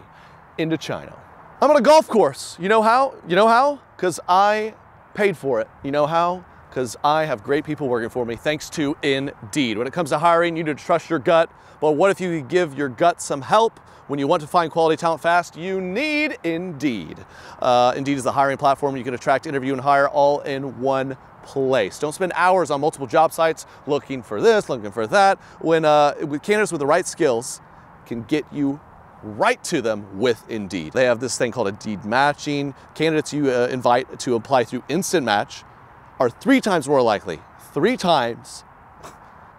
Speaker 2: Indochino. I'm on a golf course. You know how? You know how? Because I paid for it. You know how? Because I have great people working for me thanks to Indeed. When it comes to hiring, you need to trust your gut. But what if you could give your gut some help? When you want to find quality talent fast, you need Indeed. Indeed is the hiring platform you can attract, interview, and hire all in one place. Don't spend hours on multiple job sites looking for this, looking for that. When with candidates with the right skills can get you right to them with Indeed. They have this thing called Indeed matching. Candidates you invite to apply through Instant Match are 3 times more likely. 3 times.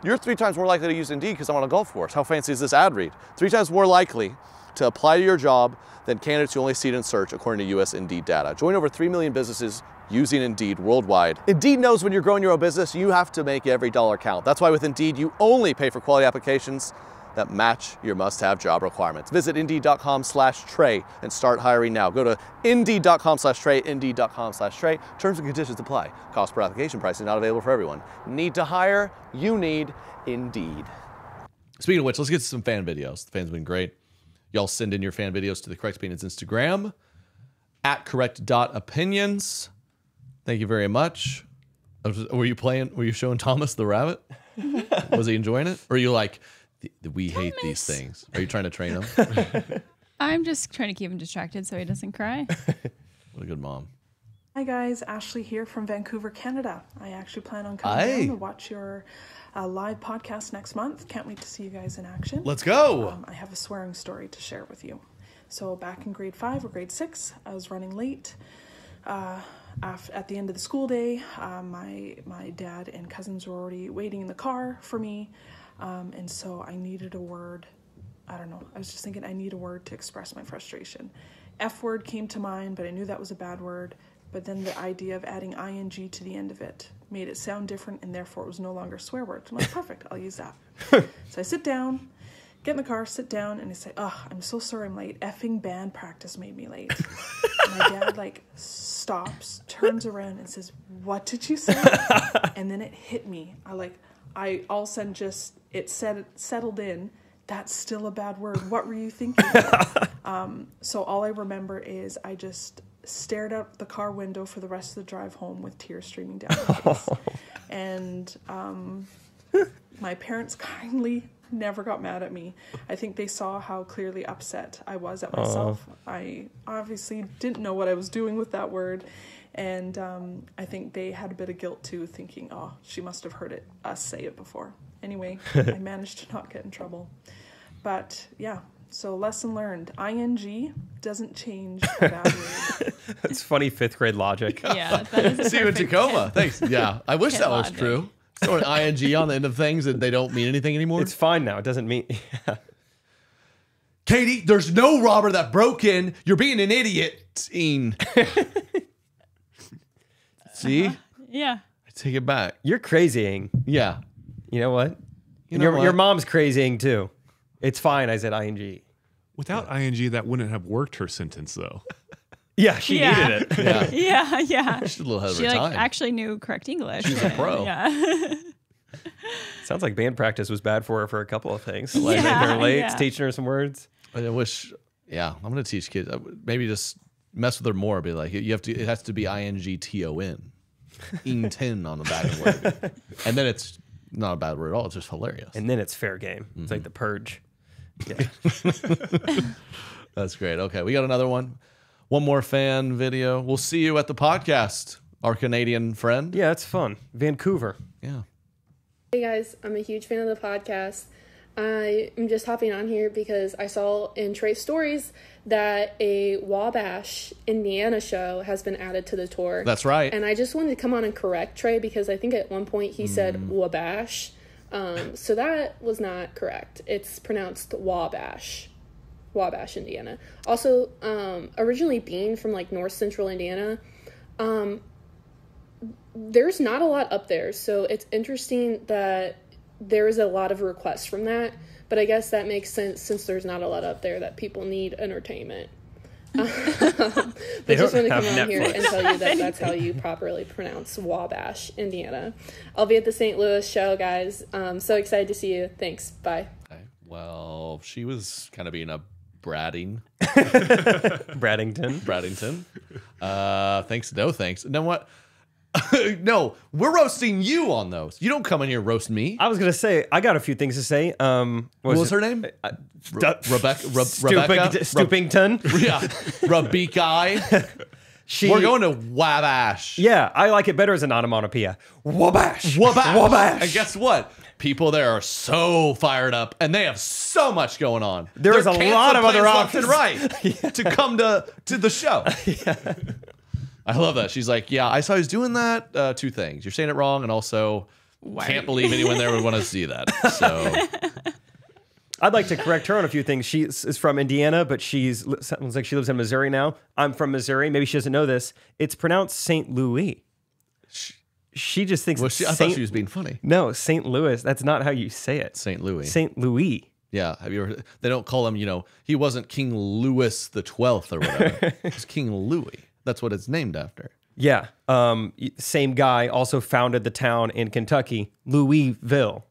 Speaker 2: You're 3 times more likely to use Indeed because I'm on a golf course. How fancy is this ad read? 3 times more likely to apply to your job than candidates who only see it in search, according to US Indeed data. Join over 3 million businesses using Indeed worldwide. Indeed knows when you're growing your own business, you have to make every dollar count. That's why with Indeed, you only pay for quality applications that match your must-have job requirements. Visit Indeed.com/Trey and start hiring now. Go to Indeed.com/Trey, Indeed.com/Trey. Terms and conditions apply. Cost per application, pricing not available for everyone. Need to hire? You need Indeed.
Speaker 3: Speaking of which, let's get to some fan videos. The fans have been great. Y'all send in your fan videos to the Correct Opinions Instagram at correct.opinions. Thank you very much. Were you showing Thomas the rabbit? Was he enjoying it? Or are you like, we hate these things? Are you trying to train him?
Speaker 5: I'm just trying to keep him distracted so he doesn't cry.
Speaker 3: What a good mom.
Speaker 7: Hi guys, Ashley here from Vancouver, Canada. I actually plan on coming down to watch your live podcast next month. Can't wait to see you guys in action.
Speaker 3: Let's go.
Speaker 7: I have a swearing story to share with you. So back in grade 5 or grade 6, I was running late. At the end of the school day, my dad and cousins were already waiting in the car for me. And so I needed a word. I don't know. I was just thinking I need a word to express my frustration. F word came to mind, but I knew that was a bad word. But then the idea of adding ing to the end of it made it sound different, and therefore it was no longer a swear word. I'm like, perfect, I'll use that. So I sit down, get in the car, sit down, and I say, oh, I'm so sorry I'm late. Effing band practice made me late. And my dad stops, turns around and says, what did you say? And then it hit me. I all of a sudden it settled in. That's still a bad word. What were you thinking? So all I remember is I just stared out the car window for the rest of the drive home with tears streaming down my face. And my parents kindly never got mad at me. I think they saw how clearly upset I was at myself. I obviously didn't know what I was doing with that word. And I think they had a bit of guilt too, thinking, oh, she must have heard us say it before. Anyway, I managed to not get in trouble. But yeah, so lesson learned. ing doesn't change a bad word.
Speaker 4: That's funny 5th grade logic.
Speaker 5: Yeah, that is a
Speaker 3: See you in Tacoma. Thanks. Yeah, I wish that was
Speaker 5: logic.
Speaker 3: true. Throwing ing on the end of things and they don't mean anything anymore.
Speaker 4: It's fine now. It doesn't mean... Yeah.
Speaker 3: Katie, there's no robber that broke in. You're being an idiot. See?
Speaker 5: Yeah.
Speaker 3: I take it back.
Speaker 4: You're crazying.
Speaker 3: Yeah.
Speaker 4: You know what?
Speaker 3: You know what?
Speaker 4: Your mom's crazying too. It's fine. I said ing.
Speaker 6: Without ing, that wouldn't have worked her sentence, though.
Speaker 4: Yeah, she
Speaker 5: Yeah.
Speaker 4: needed it.
Speaker 3: Yeah.
Speaker 5: Yeah.
Speaker 3: She's a little ahead of
Speaker 5: She
Speaker 3: her time.
Speaker 5: actually knew correct English.
Speaker 3: She's a pro.
Speaker 5: Yeah.
Speaker 4: Sounds like band practice was bad for her for a couple of things.
Speaker 5: Yeah,
Speaker 4: Making her late,
Speaker 5: yeah.
Speaker 4: teaching her some words.
Speaker 3: I wish, yeah, I'm going to teach kids. Maybe just mess with her more. Be like, it has to be INGTON. Ing-tin on the back of the word. And then it's not a bad word at all. It's just hilarious.
Speaker 4: And then it's fair game. It's like the purge. Yeah.
Speaker 3: That's great. Okay, we got another one. One more fan video. We'll see you at the podcast, our Canadian friend.
Speaker 4: Yeah, it's fun. Vancouver.
Speaker 3: Yeah.
Speaker 8: Hey guys, I'm a huge fan of the podcast. I am just hopping on here because I saw in Trey's stories that a Wabash, Indiana show has been added to the tour.
Speaker 3: That's right.
Speaker 8: And I just wanted to come on and correct Trey because I think at one point he said Wabash. So that was not correct. It's pronounced Wabash. Wabash, Indiana. Also, originally being from like north central Indiana, there's not a lot up there. So it's interesting that there is a lot of requests from that, but I guess that makes sense since there's not a lot up there that people need entertainment. But just want to come on here and tell you that that's how you properly pronounce Wabash, Indiana. I'll be at the St. Louis show, guys. So excited to see you. Thanks. Bye.
Speaker 3: Okay. Well, she was kind of being a bratting.
Speaker 4: Braddington.
Speaker 3: Thanks. No thanks. You know what? No, we're roasting you on those. You don't come in here and roast me.
Speaker 4: I was gonna say I got a few things to say.
Speaker 3: What was her name? Rebecca.
Speaker 4: Stoopington.
Speaker 3: Yeah, Rebecca. We're going to Wabash.
Speaker 4: Yeah, I like it better as an onomatopoeia. Wabash.
Speaker 3: And guess what? People there are so fired up, and they have so much going on.
Speaker 4: There's a lot of other
Speaker 3: options
Speaker 4: options.
Speaker 3: left and right to come to the show. Yeah. I love that. She's like, yeah, I saw he's doing that. Two things. You're saying it wrong, and also can't believe anyone there would want to see that. So
Speaker 4: I'd like to correct her on a few things. She is from Indiana, but sounds like she lives in Missouri now. I'm from Missouri. Maybe she doesn't know this. It's pronounced St. Louis. She just thinks
Speaker 3: I thought she was being funny.
Speaker 4: No, St. Louis. That's not how you say it.
Speaker 3: St. Louis.
Speaker 4: St. Louis.
Speaker 3: Yeah. Have you ever? They don't call him. He wasn't King Louis the 12th or whatever. It's King Louis. That's what it's named after.
Speaker 4: Yeah. Same guy also founded the town in Kentucky, Louisville.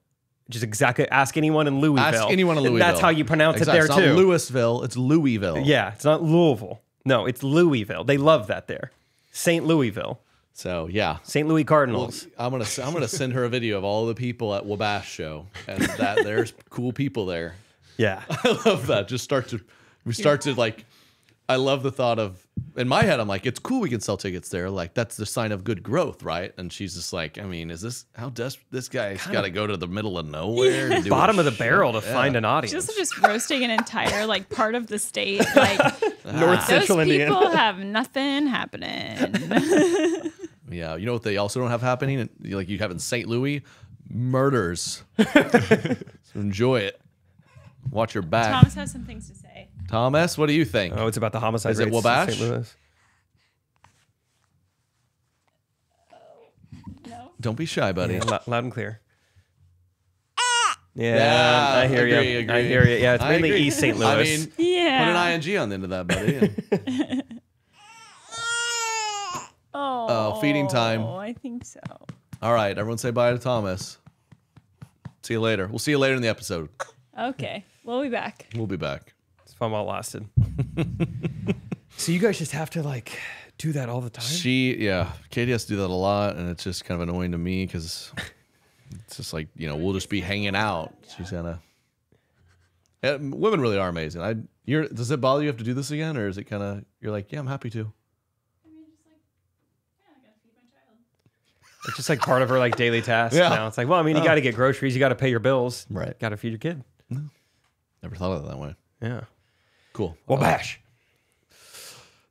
Speaker 4: Just exactly. Ask anyone in Louisville.
Speaker 3: Ask anyone in Louisville.
Speaker 4: That's how you pronounce it there,
Speaker 3: it's
Speaker 4: too.
Speaker 3: It's not Louisville. It's Louisville.
Speaker 4: Yeah. It's not Louisville. No, it's Louisville. They love that there. St. Louisville.
Speaker 3: So, yeah.
Speaker 4: St. Louis Cardinals.
Speaker 3: Well, I'm gonna send her a video of all the people at Wabash show, and that there's cool people there.
Speaker 4: Yeah.
Speaker 3: I love that. We start to like. I love the thought of, in my head, I'm like, it's cool we can sell tickets there. Like, that's the sign of good growth, right? And she's just like, I mean, is this, how desperate, this guy's got to go to the middle of nowhere? To do
Speaker 4: bottom of the barrel to find an audience.
Speaker 5: Just roasting an entire, like, part of the state. Like,
Speaker 4: North Central Indiana.
Speaker 5: Those people have nothing happening.
Speaker 3: Yeah, you know what they also don't have happening? Like you have in St. Louis? Murders. So enjoy it. Watch your back.
Speaker 5: Thomas has some things to say.
Speaker 3: Thomas, what do you think?
Speaker 4: Oh, it's about the homicide
Speaker 3: rates
Speaker 4: rates
Speaker 3: in Wabash?
Speaker 4: St. Louis.
Speaker 5: No?
Speaker 3: Don't be shy, buddy.
Speaker 4: Yeah, loud and clear. Yeah, I hear you.
Speaker 3: Agree.
Speaker 4: I hear you. Yeah, it's mainly East St. Louis.
Speaker 3: I mean,
Speaker 5: yeah.
Speaker 3: put an ing on the end of that, buddy.
Speaker 5: Oh,
Speaker 3: feeding time.
Speaker 5: I think so.
Speaker 3: All right, everyone say bye to Thomas. See you later. We'll see you later in the episode.
Speaker 5: Okay, we'll be back.
Speaker 3: We'll be back.
Speaker 4: It's fun while it lasted. So you guys just have to like do that all the time?
Speaker 3: Katie has to do that a lot, and it's just kind of annoying to me because it's just like, we'll just be hanging out. She's gonna. Yeah, women really are amazing. Does it bother you have to do this again, or is it kind of you're like, yeah, I'm happy to?
Speaker 4: It's just like part of her like daily task
Speaker 3: Yeah.
Speaker 4: now. It's like, well, I mean, you got to get groceries, you got to pay your bills,
Speaker 3: Right.
Speaker 4: got to feed your kid.
Speaker 3: Never thought of it that way.
Speaker 4: Yeah.
Speaker 3: Cool.
Speaker 4: Wabash.
Speaker 3: So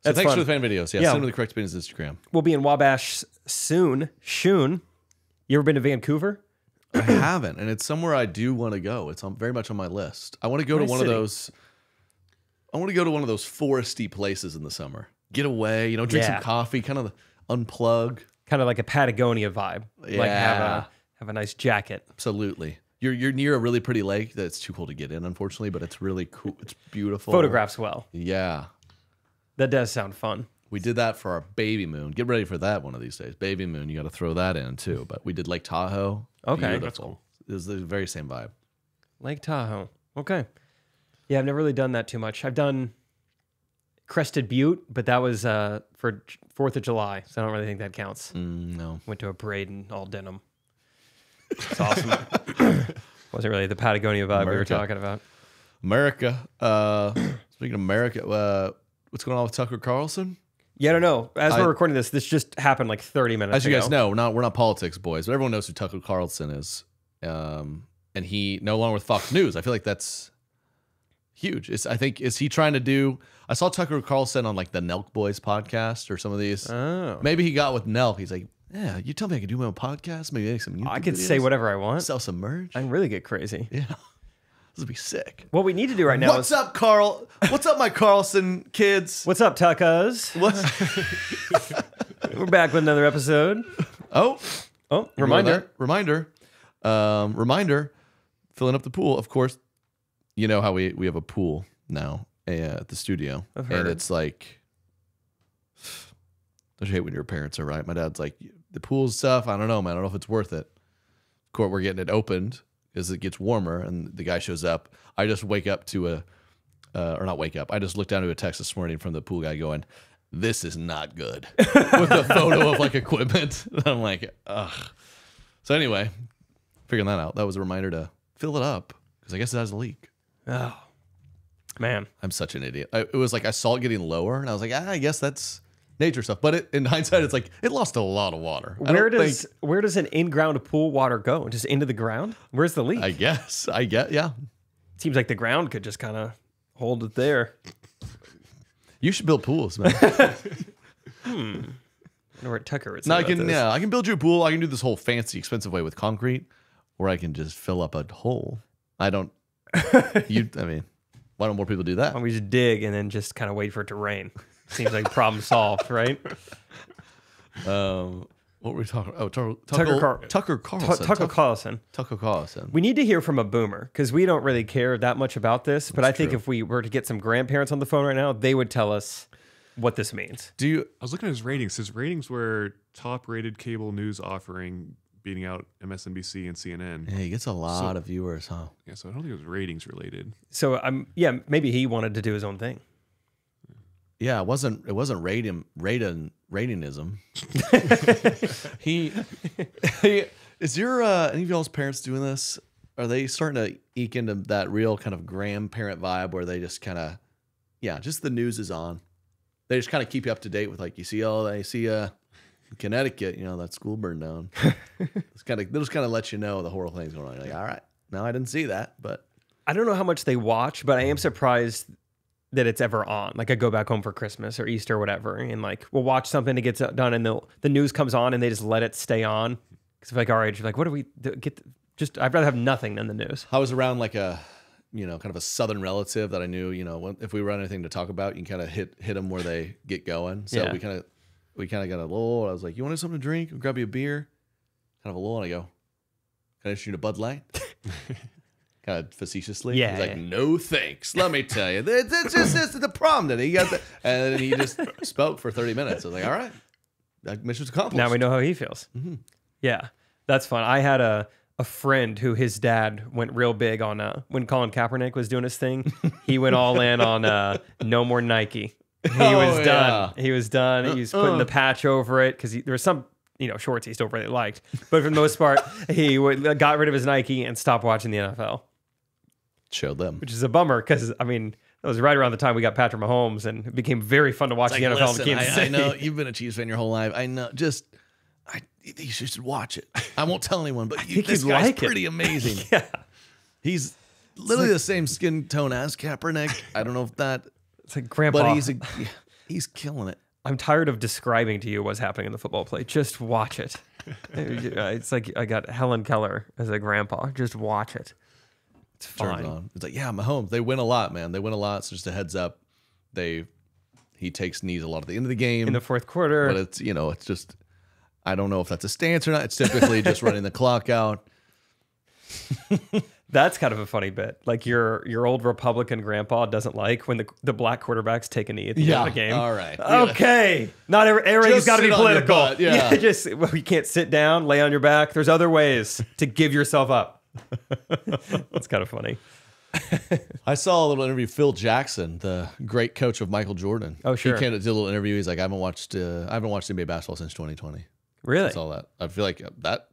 Speaker 4: That's
Speaker 3: thanks
Speaker 4: fun.
Speaker 3: for the fan videos. Yeah,
Speaker 4: Yeah.
Speaker 3: send them to the correct opinions Instagram.
Speaker 4: We'll be in Wabash soon. You ever been to Vancouver?
Speaker 3: I haven't, and it's somewhere I do want to go. It's very much on my list. I want to go to
Speaker 4: Nice
Speaker 3: one
Speaker 4: city.
Speaker 3: of those. I want to go to one of those foresty places in the summer. Get away, drink
Speaker 4: Yeah.
Speaker 3: some coffee, kind of unplug.
Speaker 4: Kind of like a Patagonia vibe. Like
Speaker 3: Yeah.
Speaker 4: have a nice jacket.
Speaker 3: Absolutely. You're near a really pretty lake that's too cold to get in, unfortunately, but it's really cool. It's beautiful.
Speaker 4: Photographs well.
Speaker 3: Yeah.
Speaker 4: That does sound fun.
Speaker 3: We did that for our baby moon. Get ready for that one of these days. Baby moon, you got to throw that in too. But we did Lake Tahoe.
Speaker 4: Okay.
Speaker 3: Beautiful.
Speaker 4: That's cool.
Speaker 3: It was the very same vibe.
Speaker 4: Lake Tahoe. Okay. Yeah, I've never really done that too much. I've done Crested Butte, but that was for 4th of July, so I don't really think that counts.
Speaker 3: No.
Speaker 4: Went to a parade in all denim. It's awesome. Wasn't really the Patagonia vibe we were
Speaker 3: America.
Speaker 4: talking about.
Speaker 3: America. Speaking of America, what's going on with Tucker Carlson?
Speaker 4: Yeah, I don't know. As we're recording this just happened like 30 minutes
Speaker 3: As
Speaker 4: ago.
Speaker 3: you guys know, we're not politics boys, but everyone knows who Tucker Carlson is. and he no longer with Fox News. I feel like that's huge. Is he trying to do? I saw Tucker Carlson on like the Nelk Boys podcast or some of these. Oh, maybe he got with Nelk. He's like, yeah, you tell me I can do my own podcast, maybe make some YouTube
Speaker 4: I could
Speaker 3: videos,
Speaker 4: say whatever I want,
Speaker 3: sell some merch.
Speaker 4: I can really get crazy.
Speaker 3: Yeah, this would be sick.
Speaker 4: What we need to do right now
Speaker 3: What's up, Carl? What's up, my Carlson kids?
Speaker 4: What's up, Tuckers? We're back with another episode.
Speaker 3: Oh,
Speaker 4: reminder.
Speaker 3: Reminder, filling up the pool. Of course, you know how we have a pool now at the studio. And it's like, don't you hate when your parents are right? My dad's like, the pool stuff, I don't know, man. I don't know if it's worth it. Of course, we're getting it opened as it gets warmer, and the guy shows up. I just wake up to or not wake up. I just looked down to a text this morning from the pool guy going, this is not good, with a photo of like equipment. And I'm like, ugh. So anyway, figuring that out. That was a reminder to fill it up because I guess it has a leak.
Speaker 4: Oh, man. I'm
Speaker 3: such an idiot. It was like I saw it getting lower, and I was like, I guess that's nature stuff. But in hindsight, it's like it lost a lot of water.
Speaker 4: Where does an in-ground pool water go? Just into the ground? Where's the leak?
Speaker 3: Yeah.
Speaker 4: Seems like the ground could just kind of hold it there.
Speaker 3: You should build pools, man.
Speaker 4: I wonder what Tucker would say
Speaker 3: I can build you a pool. I can do this whole fancy, expensive way with concrete, or I can just fill up a hole. I mean, why don't more people do that?
Speaker 4: Why don't we just dig and then just kind of wait for it to rain? Seems like problem solved, right?
Speaker 3: What were we talking about? Oh,
Speaker 4: Tucker Carlson.
Speaker 3: Tucker Carlson.
Speaker 4: We need to hear from a boomer because we don't really care that much about this. But I think if we were to get some grandparents on the phone right now, they would tell us what this means.
Speaker 6: I was looking at his ratings. His ratings were top-rated cable news offering, beating out MSNBC and CNN.
Speaker 3: Yeah, he gets a lot of viewers, huh?
Speaker 6: Yeah, so I don't think it was ratings related.
Speaker 4: So maybe he wanted to do his own thing.
Speaker 3: Yeah, it wasn't ratingism. he is your any of y'all's parents doing this? Are they starting to eke into that real kind of grandparent vibe where they just kind of, just the news is on. They just kind of keep you up to date with like they see Connecticut, that school burned down. They'll just kind of let you know the horrible things going on. You're like, all right, no, I didn't see that, but
Speaker 4: I don't know how much they watch, but I am surprised that it's ever on. Like I go back home for Christmas or Easter or whatever, and like we'll watch something that gets done, and the news comes on, and they just let it stay on. Because like our age, you're like, what do we get? I'd rather have nothing than the news.
Speaker 3: I was around like a, kind of a southern relative that I knew. If we run anything to talk about, you can kind of hit them where they get going. So we kind of got a little. I was like, you want something to drink? I'll grab you a beer. Kind of a little, and I go, can I shoot a Bud Light? Kind of facetiously.
Speaker 4: Yeah.
Speaker 3: He's like, no thanks. Let me tell you. That's just the problem that he got. And then he just spoke for 30 minutes. I was like, all right. That mission's accomplished.
Speaker 4: Now we know how he feels. Mm-hmm. Yeah. That's fun. I had a friend who his dad went real big on when Colin Kaepernick was doing his thing. He went all in on no more Nike. He was done. He was done. He was putting the patch over it because there was some shorts he still really liked. But for the most part, he got rid of his Nike and stopped watching the NFL.
Speaker 3: Showed them.
Speaker 4: Which is a bummer because, I mean, that was right around the time we got Patrick Mahomes and it became very fun to watch the NFL in Kansas City.
Speaker 3: I know you've been a Chiefs fan your whole life. I know. You should watch it. I won't tell anyone, but this guy's pretty amazing.
Speaker 4: Yeah.
Speaker 3: He's literally the same skin tone as Kaepernick. I don't know if that.
Speaker 4: It's like Grandpa.
Speaker 3: But he's killing it.
Speaker 4: I'm tired of describing to you what's happening in the football play. Just watch it. It's like I got Helen Keller as a grandpa. Just watch it. It's fine.
Speaker 3: On. It's like, Mahomes, they win a lot, man. They win a lot. So just a heads up, he takes knees a lot at the end of the game.
Speaker 4: In the fourth quarter.
Speaker 3: But it's, it's just, I don't know if that's a stance or not. It's typically just running the clock out.
Speaker 4: That's kind of a funny bit. Like your old Republican grandpa doesn't like when the black quarterbacks take a knee at the end of the game.
Speaker 3: All right.
Speaker 4: Okay. Not everything's got to be political.
Speaker 3: Yeah.
Speaker 4: You can't sit down, lay on your back. There's other ways to give yourself up. That's kind of funny.
Speaker 3: I saw a little interview. Phil Jackson, the great coach of Michael Jordan.
Speaker 4: Oh, sure.
Speaker 3: He came to do a little interview. He's like, I haven't watched NBA basketball since 2020.
Speaker 4: Really?
Speaker 3: That's all that. I feel like that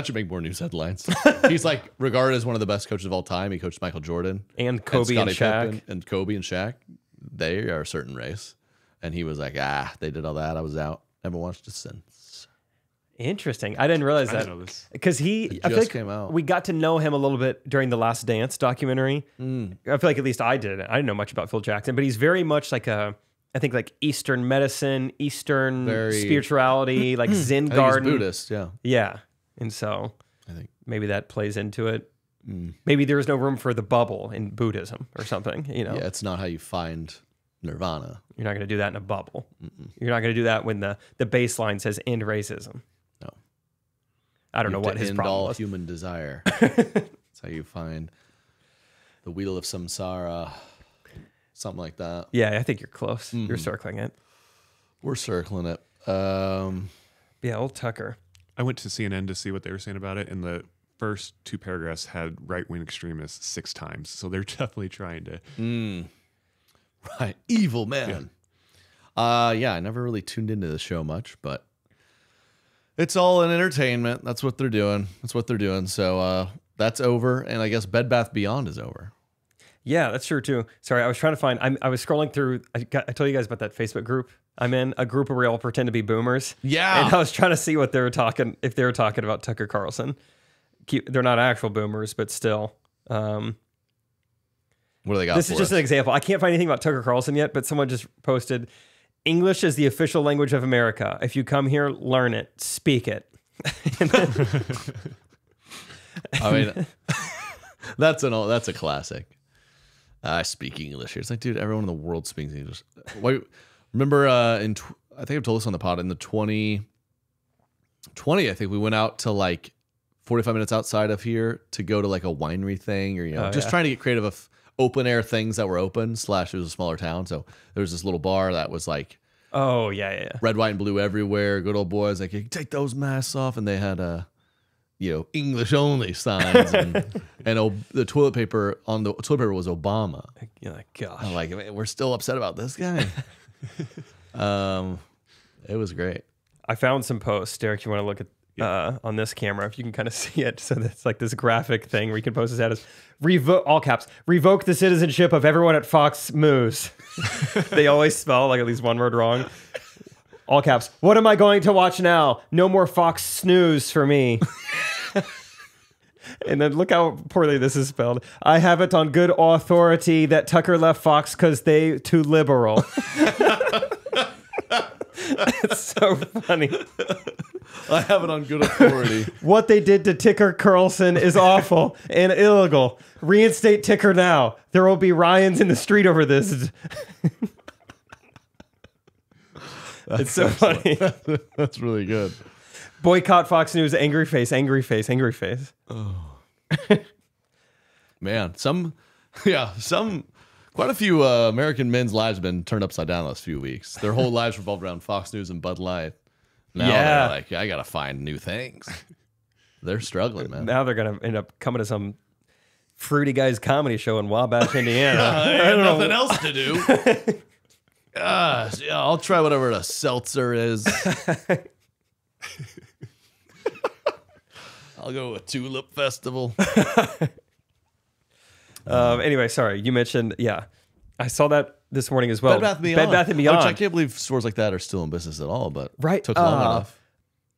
Speaker 3: should make more news headlines. He's like regarded as one of the best coaches of all time. He coached Michael Jordan
Speaker 4: and Kobe and Shaq.
Speaker 3: Pippen, and Kobe and Shaq. They are a certain race. And he was like, they did all that. I was out. Never watched it since.
Speaker 4: Interesting. I didn't realize
Speaker 6: I
Speaker 4: that.
Speaker 6: didn't know this.
Speaker 4: Because I feel
Speaker 3: just
Speaker 4: like
Speaker 3: came out.
Speaker 4: we got to know him a little bit during the Last Dance documentary. I feel like at least I did. I didn't know much about Phil Jackson, but he's very much like I think like Eastern medicine, Eastern spirituality, like Zen
Speaker 3: I think
Speaker 4: garden.
Speaker 3: he's Buddhist, yeah.
Speaker 4: Yeah. And so
Speaker 3: I think
Speaker 4: maybe that plays into it. Maybe there is no room for the bubble in Buddhism or something, you know?
Speaker 3: yeah, it's not how you find nirvana.
Speaker 4: You're not going to do that in a bubble. You're not going to do that when the baseline says end racism.
Speaker 3: No.
Speaker 4: I don't know what his
Speaker 3: end
Speaker 4: problem
Speaker 3: all
Speaker 4: was.
Speaker 3: human desire. That's how you find the wheel of samsara, something like that.
Speaker 4: Yeah, I think you're close. You're circling it.
Speaker 3: We're circling it.
Speaker 4: Yeah, old Tucker.
Speaker 6: I went to CNN to see what they were saying about it, and the first 2 paragraphs had right-wing extremists 6 times. So they're definitely trying to.
Speaker 3: Right, evil man. Yeah, I never really tuned into the show much, but it's all an entertainment. That's what they're doing. So that's over, and I guess Bed Bath Beyond is over.
Speaker 4: Yeah, that's true too. Sorry, I was trying to find. I was scrolling through. I told you guys about that Facebook group. I'm in a group where we all pretend to be boomers.
Speaker 3: Yeah,
Speaker 4: and I was trying to see what they were talking. If they were talking about Tucker Carlson, they're not actual boomers, but still.
Speaker 3: What do they got?
Speaker 4: This is just an example. I can't find anything about Tucker Carlson yet, but someone just posted, "English is the official language of America. If you come here, learn it, speak it."
Speaker 3: I methink that's a classic. I speak English here. It's like, dude, everyone in the world speaks English. Wait, remember I think I've told this on the pod in the 2020, I think we went out to like 45 minutes outside of here to go to like a winery thing or, just trying to get creative of open air things that were open / it was a smaller town. So there was this little bar that was like,
Speaker 4: oh yeah.
Speaker 3: red, white, and blue everywhere. Good old boys. Like, hey, take those masks off. And they had English only signs and the toilet paper was Obama.
Speaker 4: You're like, gosh.
Speaker 3: I'm like, we're still upset about this guy. It was great.
Speaker 4: I found some posts, Derek. You want to look at on this camera if you can kind of see it? So that's like this graphic thing where you can post this status. All caps. Revoke the citizenship of everyone at Fox News. They always spell like at least one word wrong. All caps. What am I going to watch now? No more Fox Snooze for me. And then look how poorly this is spelled. I have it on good authority that Tucker left Fox because they too liberal. It's so funny.
Speaker 3: I have it on good authority.
Speaker 4: What they did to Tucker Carlson is awful and illegal. Reinstate Tucker now. There will be Ryans in the street over this. It's so funny.
Speaker 3: That's really good.
Speaker 4: Boycott Fox News. Angry face. Angry face. Angry face.
Speaker 3: Oh. Man, quite a few American men's lives have been turned upside down the last few weeks. Their whole lives revolved around Fox News and Bud Light. Now they're like, I gotta find new things. They're struggling, man.
Speaker 4: Now they're gonna end up coming to some fruity guys comedy show in Wabash, Indiana.
Speaker 3: I have nothing else to do. Yeah, I'll try whatever the seltzer is. I'll go with Tulip Festival.
Speaker 4: Anyway, sorry. You mentioned, I saw that this morning as well.
Speaker 3: Bed Bath Beyond.
Speaker 4: Bed Bath & Beyond.
Speaker 3: Which I can't believe stores like that are still in business at all, but
Speaker 4: right.
Speaker 3: took long enough.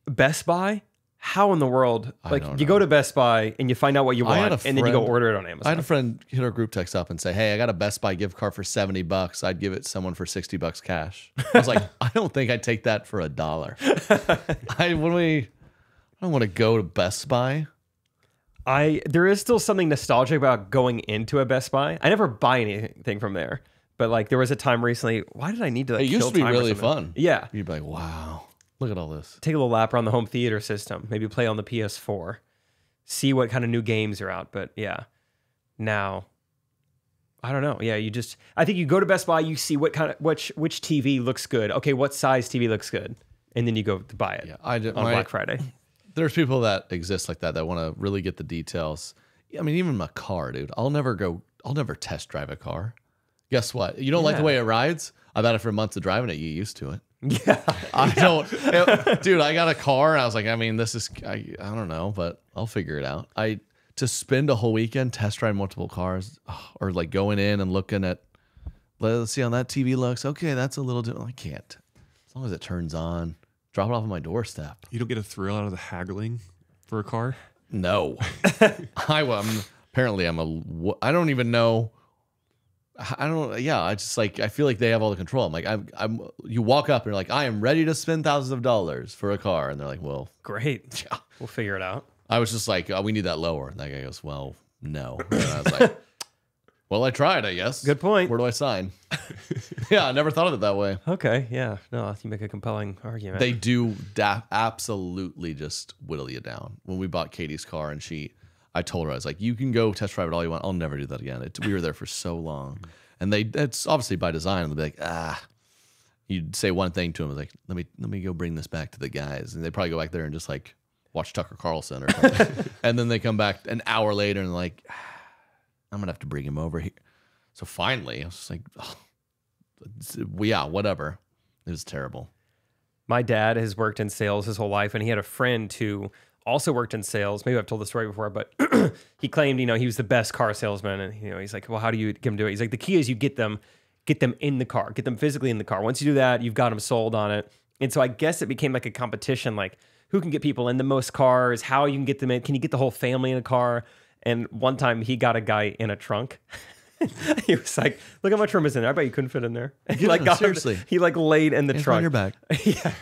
Speaker 4: Best Buy? How in the world? Like,
Speaker 3: don't
Speaker 4: you
Speaker 3: know.
Speaker 4: go to Best Buy and you find out what you
Speaker 3: I had
Speaker 4: want,
Speaker 3: a
Speaker 4: and then you go
Speaker 3: friend-
Speaker 4: order it on Amazon.
Speaker 3: I had a friend hit our group text up and say, hey, I got a Best Buy gift card for $70. I'd give it to someone for $60 cash. I was like, I don't think I'd take that for $1. I don't want to go to Best Buy.
Speaker 4: There is still something nostalgic about going into a Best Buy. I never buy anything from there, but like there was a time recently. Why did I need to? Like,
Speaker 3: It used
Speaker 4: kill
Speaker 3: to be
Speaker 4: time or
Speaker 3: really
Speaker 4: something?
Speaker 3: fun.
Speaker 4: Yeah,
Speaker 3: You'd be like, wow, look at all this.
Speaker 4: take a little lap around the home theater system. Maybe play on the PS4, see what kind of new games are out. But yeah, now I don't know. Yeah, I think you go to Best Buy, you see what kind of which TV looks good. Okay, what size TV looks good, and then you go to buy it.
Speaker 3: Yeah,
Speaker 4: on Black Friday.
Speaker 3: There's people that exist like that want to really get the details. I mean, even my car, dude. I'll never test drive a car. Guess what? You don't like the way it rides? I've had it for months of driving it. You used to it.
Speaker 4: Yeah.
Speaker 3: I don't. Dude, I got a car and I was like, I mean, I don't know, but I'll figure it out. To spend a whole weekend test driving multiple cars or like going in and looking at, let's see how that TV looks. Okay, that's a little different. I can't. As long as it turns on, Drop it off on my doorstep.
Speaker 6: You don't get a thrill out of the haggling for a car?
Speaker 3: No. Apparently I'm I don't even know. I just like, I feel like they have all the control. I'm like, you walk up and you're like, I am ready to spend thousands of dollars for a car. And they're like, well,
Speaker 4: Great. Yeah. We'll figure it out.
Speaker 3: I was just like, oh, we need that lower. And that guy goes, well, no. And I was like, well, I tried, I guess.
Speaker 4: Good point.
Speaker 3: Where do I sign? Yeah, I never thought of it that way.
Speaker 4: Okay. Yeah. No, you make a compelling argument.
Speaker 3: They do absolutely just whittle you down. When we bought Katie's car and I told her, I was like, you can go test drive it all you want. I'll never do that again. We were there for so long. And it's obviously by design. And they'll be like, you'd say one thing to them, like, let me go bring this back to the guys. And they probably go back there and just like watch Tucker Carlson or something. And then they come back an hour later and like, I'm going to have to bring him over here. So finally, I was just like, yeah, whatever. It was terrible.
Speaker 4: My dad has worked in sales his whole life, and he had a friend who also worked in sales. Maybe I've told the story before, but he claimed, he was the best car salesman. And, he's like, well, how do you get him to do it? He's like, the key is you get them in the car, get them physically in the car. Once you do that, you've got them sold on it. And so I guess it became like a competition, like who can get people in the most cars, how you can get them in. Can you get the whole family in a car? And one time he got a guy in a trunk. He was like, look how much room is in there. I bet you couldn't fit in there. He
Speaker 3: seriously.
Speaker 4: He like laid in the trunk.
Speaker 3: On your back.
Speaker 4: Yeah.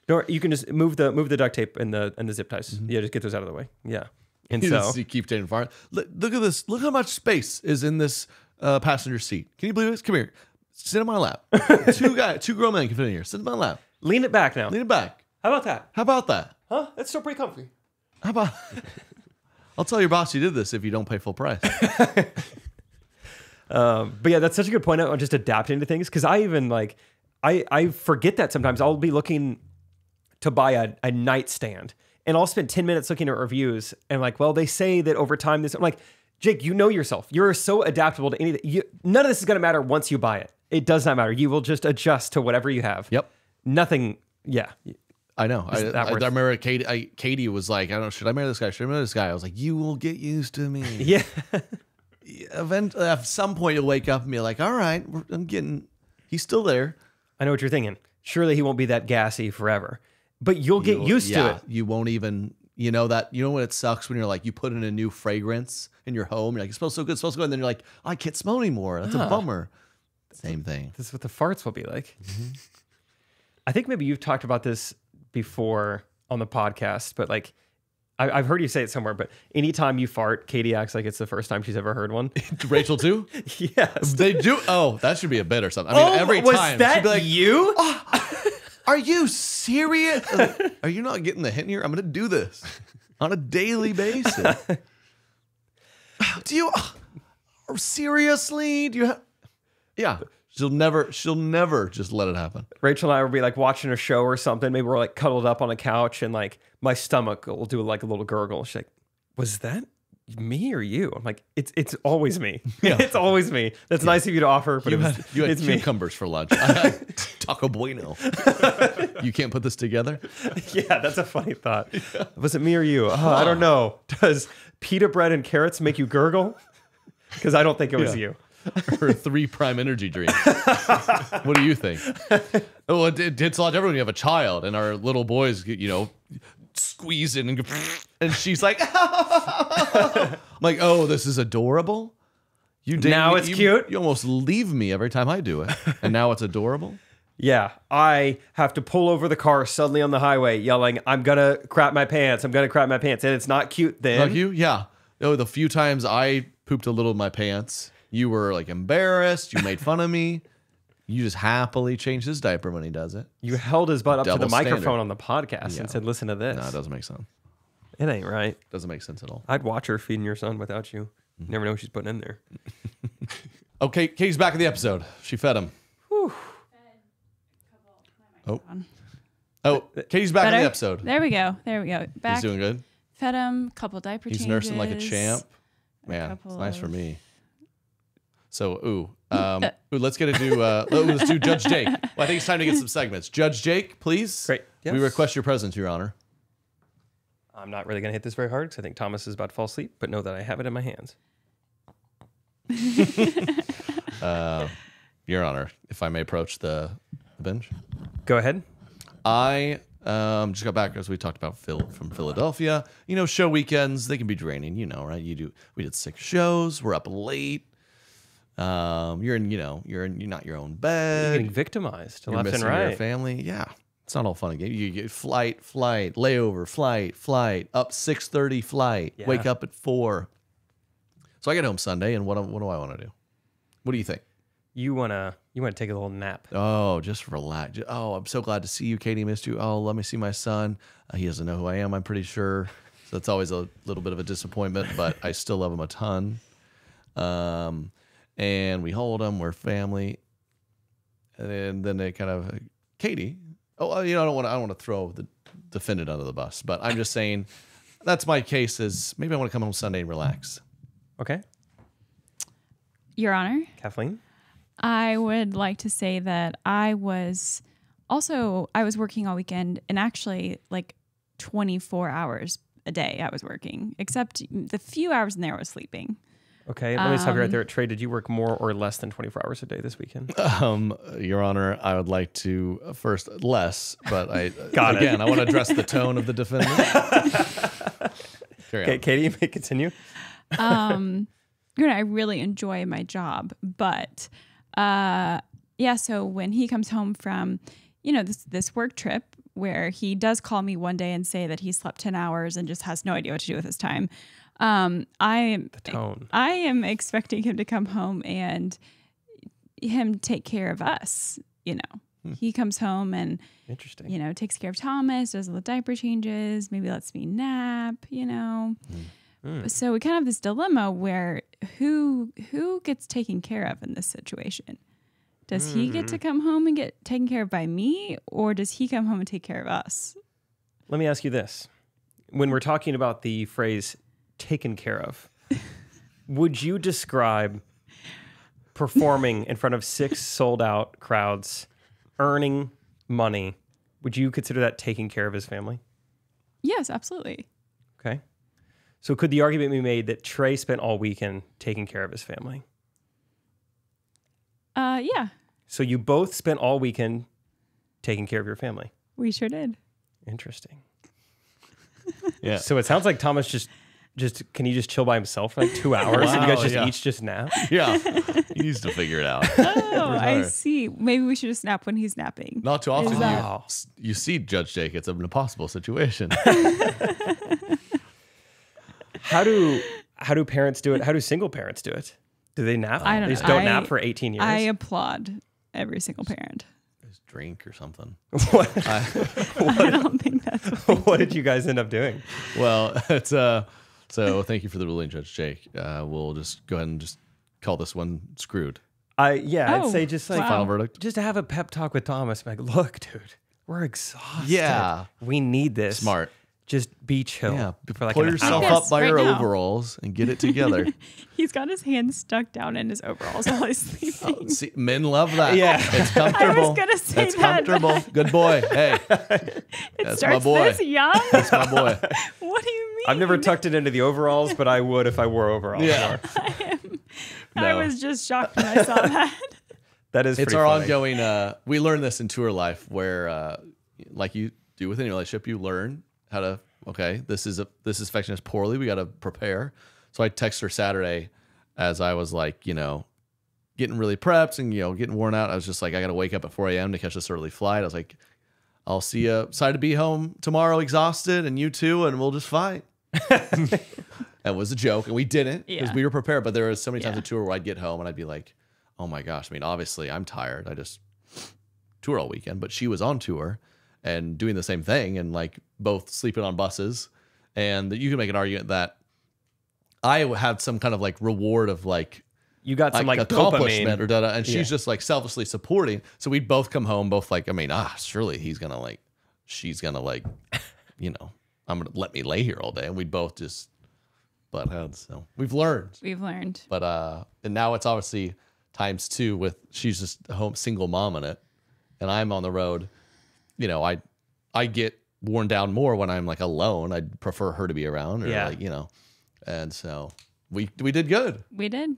Speaker 4: No, you can just move the duct tape and the zip ties. Mm-hmm. Yeah, just get those out of the way. Yeah. And
Speaker 3: you keep taking far. Look at this. Look how much space is in this passenger seat. Can you believe this? Come here. Sit on my lap. Two grown men can fit in here. Sit on my lap.
Speaker 4: Lean it back now.
Speaker 3: Lean it back.
Speaker 4: How about that?
Speaker 3: How about that?
Speaker 4: Huh? That's still pretty comfy.
Speaker 3: How about? I'll tell your boss you did this if you don't pay full price.
Speaker 4: But yeah, that's such a good point on just adapting to things. Because I even like, I forget that sometimes. I'll be looking to buy a nightstand, and I'll spend 10 minutes looking at reviews, and like, well, they say that over time this. I'm like, Jake, you know yourself. You're so adaptable to anything. None of this is going to matter once you buy it. It does not matter. You will just adjust to whatever you have.
Speaker 3: Yep.
Speaker 4: Nothing. Yeah.
Speaker 3: I know. I remember Katie was like, I don't know, should I marry this guy? Should I marry this guy? I was like, you will get used to me.
Speaker 4: Yeah.
Speaker 3: Eventually, at some point, you'll wake up and be like, all right, he's still there.
Speaker 4: I know what you're thinking. Surely he won't be that gassy forever. But you'll get used to it.
Speaker 3: You won't even, when it sucks when you're like, you put in a new fragrance in your home. You're like, it smells so good, And then you're like, I can't smell anymore. That's a bummer. Same thing.
Speaker 4: This is what the farts will be like. Mm-hmm. I think maybe you've talked about this before on the podcast, but like, I've heard you say it somewhere, but anytime you fart, Katie acts like it's the first time she's ever heard one.
Speaker 3: Rachel too?
Speaker 4: Yes.
Speaker 3: They do? Oh, that should be a bit or something. I mean, every
Speaker 4: was
Speaker 3: time.
Speaker 4: That
Speaker 3: she'd be like,
Speaker 4: you?
Speaker 3: Oh, are you serious? Are you not getting the hint here? I'm going to do this on a daily basis. Do you... seriously? Do you have... Yeah. She'll never just let it happen.
Speaker 4: Rachel and I will be like watching a show or something. Maybe we're like cuddled up on a couch and like my stomach will do like a little gurgle. She's like, was that me or you? I'm like, it's always me. Yeah. It's always me. That's nice of you to offer, but
Speaker 3: you had
Speaker 4: it's
Speaker 3: cucumbers for lunch. I had Taco Bueno. You can't put this together?
Speaker 4: Yeah, that's a funny thought. Yeah. Was it me or you? I don't know. Does pita bread and carrots make you gurgle? Because I don't think it was you.
Speaker 3: Or 3 Prime energy drinks. What do you think? Oh, it's a lot different when you have a child and our little boys, squeeze in and she's like, I'm like, oh, this is adorable.
Speaker 4: Now it's cute.
Speaker 3: You almost leave me every time I do it, and now it's adorable.
Speaker 4: Yeah, I have to pull over the car suddenly on the highway, yelling, "I'm gonna crap my pants! I'm gonna crap my pants!" And it's not cute then.
Speaker 3: Like you, yeah. Oh, the few times I pooped a little in my pants. You were like embarrassed. You made fun of me. You just happily change his diaper when he does it.
Speaker 4: You held his butt up to the microphone
Speaker 3: standard.
Speaker 4: on the podcast and said, listen to this.
Speaker 3: No, it doesn't make sense.
Speaker 4: It ain't right.
Speaker 3: Doesn't make sense at all.
Speaker 4: I'd watch her feeding your son without you. You never know what she's putting in there.
Speaker 3: Okay, Katie's back in the episode. She fed him.
Speaker 5: Whew.
Speaker 3: Oh, Katie's back in the episode.
Speaker 5: There we go. Back.
Speaker 3: He's doing good.
Speaker 5: Fed him, couple diaper changes.
Speaker 3: He's nursing like a champ. Man, it's nice for me. So, let's get into, let's do Judge Jake. Well, I think it's time to get some segments. Judge Jake, please.
Speaker 4: Great. Yes.
Speaker 3: We request your presence, Your Honor.
Speaker 4: I'm not really going to hit this very hard because I think Thomas is about to fall asleep, but know that I have it in my hands.
Speaker 3: Your Honor, if I may approach the bench.
Speaker 4: Go ahead.
Speaker 3: I just got back, as we talked about, from Philadelphia. You know, show weekends, they can be draining, you know, right? We did 6 shows. We're up late. You're not your own bed.
Speaker 4: You're getting victimized
Speaker 3: You're
Speaker 4: left and
Speaker 3: missing
Speaker 4: right.
Speaker 3: your family. Yeah. It's not all fun and games. You get flight, layover, flight, up 6:30 flight,
Speaker 4: Yeah.
Speaker 3: wake up at 4. So I get home Sunday, and what do I want to do? What do you think?
Speaker 4: You wanna take a little nap.
Speaker 3: Oh, just relax. Oh, I'm so glad to see you. Katie, missed you. Oh, let me see my son. He doesn't know who I am, I'm pretty sure. So that's always a little bit of a disappointment, but I still love him a ton. And we hold him. We're family. And then they kind of, Katie. Oh, you know, I don't want to throw the defendant under the bus, but I'm just saying that's my case. Is maybe I want to come home Sunday and relax.
Speaker 4: Okay,
Speaker 5: Your Honor,
Speaker 4: Kathleen.
Speaker 5: I would like to say that I was working all weekend, and actually like 24 hours a day I was working, except the few hours in there I was sleeping.
Speaker 4: Okay, let me stop you right there. Trey, did you work more or less than 24 hours a day this weekend?
Speaker 3: Your Honor, I would like to first less, but I
Speaker 4: Got
Speaker 3: I want to address the tone of the defendant. Carry on.
Speaker 4: Okay, Katie, you may continue.
Speaker 5: I really enjoy my job, but so when he comes home from, this work trip where he does call me one day and say that he slept 10 hours and just has no idea what to do with his time.
Speaker 4: The tone.
Speaker 5: I am expecting him to come home and him take care of us. He comes home and
Speaker 4: Interesting.
Speaker 5: takes care of Thomas, does all the diaper changes, maybe lets me nap. So we kind of have this dilemma where who gets taken care of in this situation? Does he get to come home and get taken care of by me, or does he come home and take care of us?
Speaker 4: Let me ask you this. When we're talking about the phrase taken care of, would you describe performing in front of 6 sold out crowds, earning money? Would you consider that taking care of his family?
Speaker 5: Yes, absolutely.
Speaker 4: Okay. So could the argument be made that Trey spent all weekend taking care of his family?
Speaker 5: Yeah,
Speaker 4: So you both spent all weekend taking care of your family.
Speaker 5: we sure did.
Speaker 4: Interesting.
Speaker 3: Yeah.
Speaker 4: So it sounds like Thomas just can he just chill by himself for like 2 hours and you guys
Speaker 3: Wow,
Speaker 4: just
Speaker 3: yeah.
Speaker 4: each just nap?
Speaker 3: Yeah. He needs to figure it out.
Speaker 5: Oh, I see. Maybe we should just nap when he's napping.
Speaker 3: Not too often
Speaker 4: Wow.
Speaker 3: you see Judge Jake. It's an impossible situation.
Speaker 4: How do parents do it? How do single parents do it? Do they nap?
Speaker 5: I don't
Speaker 4: They just
Speaker 5: know.
Speaker 4: don't nap for 18 years?
Speaker 5: I applaud every single parent.
Speaker 3: Just drink or something.
Speaker 4: What,
Speaker 5: I don't think that's
Speaker 4: what did you guys end up doing?
Speaker 3: Well, it's so thank you for the ruling, Judge Jake. We'll just go ahead and just call this one screwed.
Speaker 4: I'd
Speaker 5: Oh,
Speaker 4: say just like
Speaker 5: wow.
Speaker 3: Final verdict.
Speaker 4: just to have a pep talk with Thomas. Like, look, dude, we're exhausted.
Speaker 3: Yeah.
Speaker 4: We need this.
Speaker 3: Smart.
Speaker 4: Just be chill.
Speaker 3: Yeah.
Speaker 4: For like
Speaker 3: Pull
Speaker 4: an
Speaker 3: yourself
Speaker 4: hour.
Speaker 3: up by your
Speaker 5: right now.
Speaker 3: overalls and get it together.
Speaker 5: He's got his hands stuck down in his overalls while he's sleeping.
Speaker 3: See, men love that.
Speaker 4: Yeah.
Speaker 3: It's comfortable.
Speaker 5: I was gonna say
Speaker 3: it's
Speaker 5: that.
Speaker 3: comfortable. Good boy. Hey,
Speaker 5: It
Speaker 3: that's my
Speaker 5: starts
Speaker 3: boy.
Speaker 5: this young?
Speaker 3: That's my boy.
Speaker 5: What do you mean?
Speaker 4: I've never tucked it into the overalls, but I would if I wore overalls.
Speaker 3: Yeah.
Speaker 4: more.
Speaker 5: I
Speaker 3: No.
Speaker 5: was just shocked when I saw that.
Speaker 4: That is
Speaker 3: It's
Speaker 4: pretty
Speaker 3: our
Speaker 4: funny.
Speaker 3: ongoing. We learn this in tour life, where, like you do with any relationship, you learn how to. Okay, this is affecting us poorly. We got to prepare. So I text her Saturday, as I was like, getting really prepped and getting worn out. I was just like, I got to wake up at 4 a.m. to catch this early flight. I was like, I'll see you. Excited to be home tomorrow, exhausted, and you too, and we'll just fight. That was a joke, and we didn't because
Speaker 5: Yeah.
Speaker 3: we were prepared. But there was so many times
Speaker 5: Yeah.
Speaker 3: a tour where I'd get home and I'd be like, oh my gosh. I mean, obviously I'm tired. I just tour all weekend, but she was on tour and doing the same thing and like both sleeping on buses. And you can make an argument that I had some kind of like reward of like
Speaker 4: You got some like
Speaker 3: accomplishment
Speaker 4: dopamine.
Speaker 3: or da-da, and she's
Speaker 4: Yeah.
Speaker 3: just like selfishly supporting. So we'd both come home, both like, I mean, surely she's gonna I'm gonna let me lay here all day, and we'd both just butt heads. So we've learned,
Speaker 5: We've learned.
Speaker 3: but and now it's obviously ×2 with she's just a home single mom in it, and I'm on the road. I get worn down more when I'm like alone. I'd prefer her to be around, or and so we did good.
Speaker 5: We did.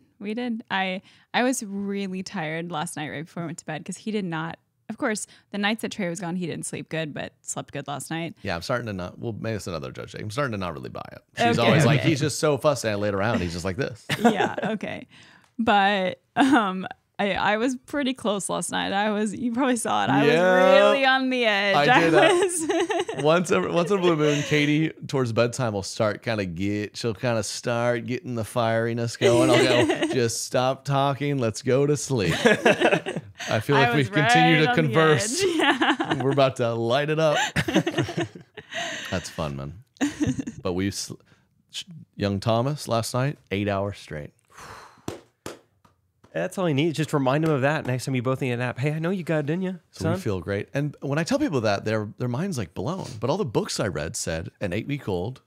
Speaker 5: I was really tired last night right before I went to bed because he did not of course, the nights that Trey was gone, he didn't sleep good, but slept good last night.
Speaker 3: Yeah, I'm starting to not. Well, maybe it's another judge. I'm starting to not really buy it. She's
Speaker 5: Okay,
Speaker 3: always like,
Speaker 5: okay.
Speaker 3: he's just so fussy. I laid around. He's just like this.
Speaker 5: Yeah, okay. But I was pretty close last night. You probably saw it. I was really on the edge.
Speaker 3: I did. Once in a blue moon, Katie towards bedtime will start she'll kind of start getting the fieriness going. I'll go, just stop talking. Let's go to sleep. I feel like we continue to converse. Yeah. We're about to light it up. That's fun, man. But young Thomas last night, 8 hours straight.
Speaker 4: That's all you need. Just remind them of that next time you both need a nap. Hey, I know you got it, didn't you,
Speaker 3: So
Speaker 4: son?
Speaker 3: we feel great. And when I tell people that, their mind's like blown. But all the books I read said an 8-week-old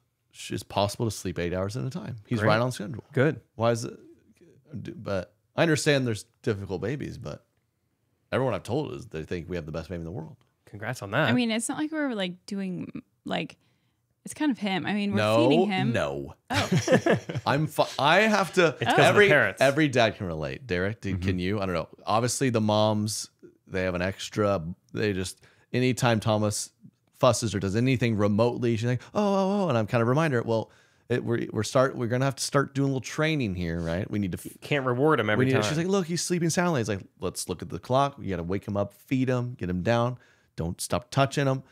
Speaker 3: is possible to sleep 8 hours at a time. He's
Speaker 4: Great.
Speaker 3: right on schedule.
Speaker 4: Good.
Speaker 3: Why is it? But I understand there's difficult babies, but everyone I've told is they think we have the best baby in the world.
Speaker 4: Congrats on that.
Speaker 5: I mean, it's not like we're like doing like, it's kind of him. I mean, we're feeding him.
Speaker 3: No.
Speaker 5: Oh.
Speaker 3: I have to.
Speaker 4: It's 'cause of the parents.
Speaker 3: Every dad can relate. Derek, can you? I don't know. Obviously, the moms, they have an extra. They just, anytime Thomas fusses or does anything remotely, she's like, oh, and I'm kind of remind her, well, we're gonna have to start doing a little training here, right? We need to.
Speaker 4: Can't reward him every time.
Speaker 3: She's like, look, he's sleeping soundly. It's like, let's look at the clock. We got to wake him up, feed him, get him down. Don't stop touching him.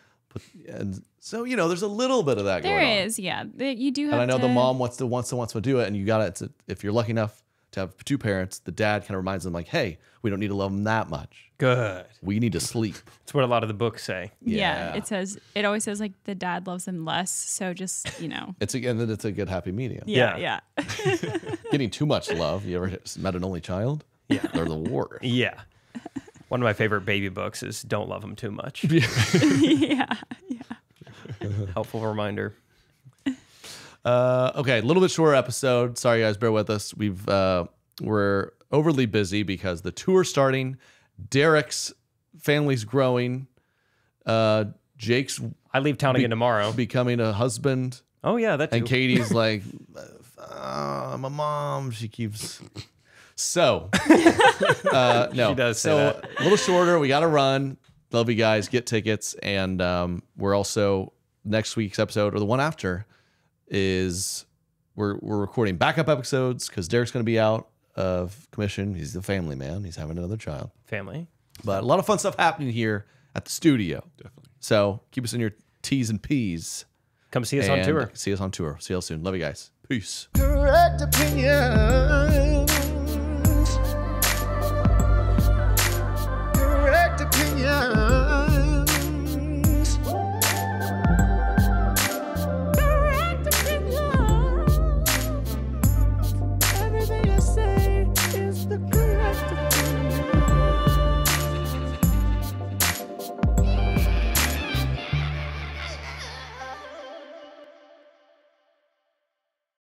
Speaker 3: And so, there's a little bit of that going on.
Speaker 5: There is, yeah. You do have
Speaker 3: And I know
Speaker 5: to...
Speaker 3: the mom wants to do it, and you got it. If you're lucky enough to have two parents, the dad kind of reminds them like, hey, we don't need to love them that much.
Speaker 4: Good.
Speaker 3: We need to sleep.
Speaker 4: That's what a lot of the books say.
Speaker 5: Yeah, it always says like the dad loves them less. So just,
Speaker 3: It's a good happy medium.
Speaker 5: Yeah.
Speaker 3: Getting too much love. You ever met an only child?
Speaker 4: Yeah.
Speaker 3: They're the worst.
Speaker 4: Yeah. One of my favorite baby books is Don't Love Them Too Much.
Speaker 5: Yeah.
Speaker 4: Helpful reminder.
Speaker 3: Okay, a little bit shorter episode. Sorry, guys, bear with us. We're overly busy because the tour's starting. Derek's family's growing. Jake's
Speaker 4: I leave town again tomorrow.
Speaker 3: becoming a husband.
Speaker 4: Oh, yeah, that too.
Speaker 3: And Katie's like, I'm a mom. She keeps... So, no.
Speaker 4: She does say that.
Speaker 3: A little shorter. We got to run. Love you guys. Get tickets. And we're also, next week's episode, or the one after, is we're recording backup episodes because Derek's going to be out of commission. He's the family man. He's having another child.
Speaker 4: Family.
Speaker 3: But a lot of fun stuff happening here at the studio.
Speaker 6: Definitely.
Speaker 3: So keep us in your T's and P's.
Speaker 4: Come see us on tour.
Speaker 3: See us on tour. See you all soon. Love you guys. Peace.
Speaker 2: Correct opinion.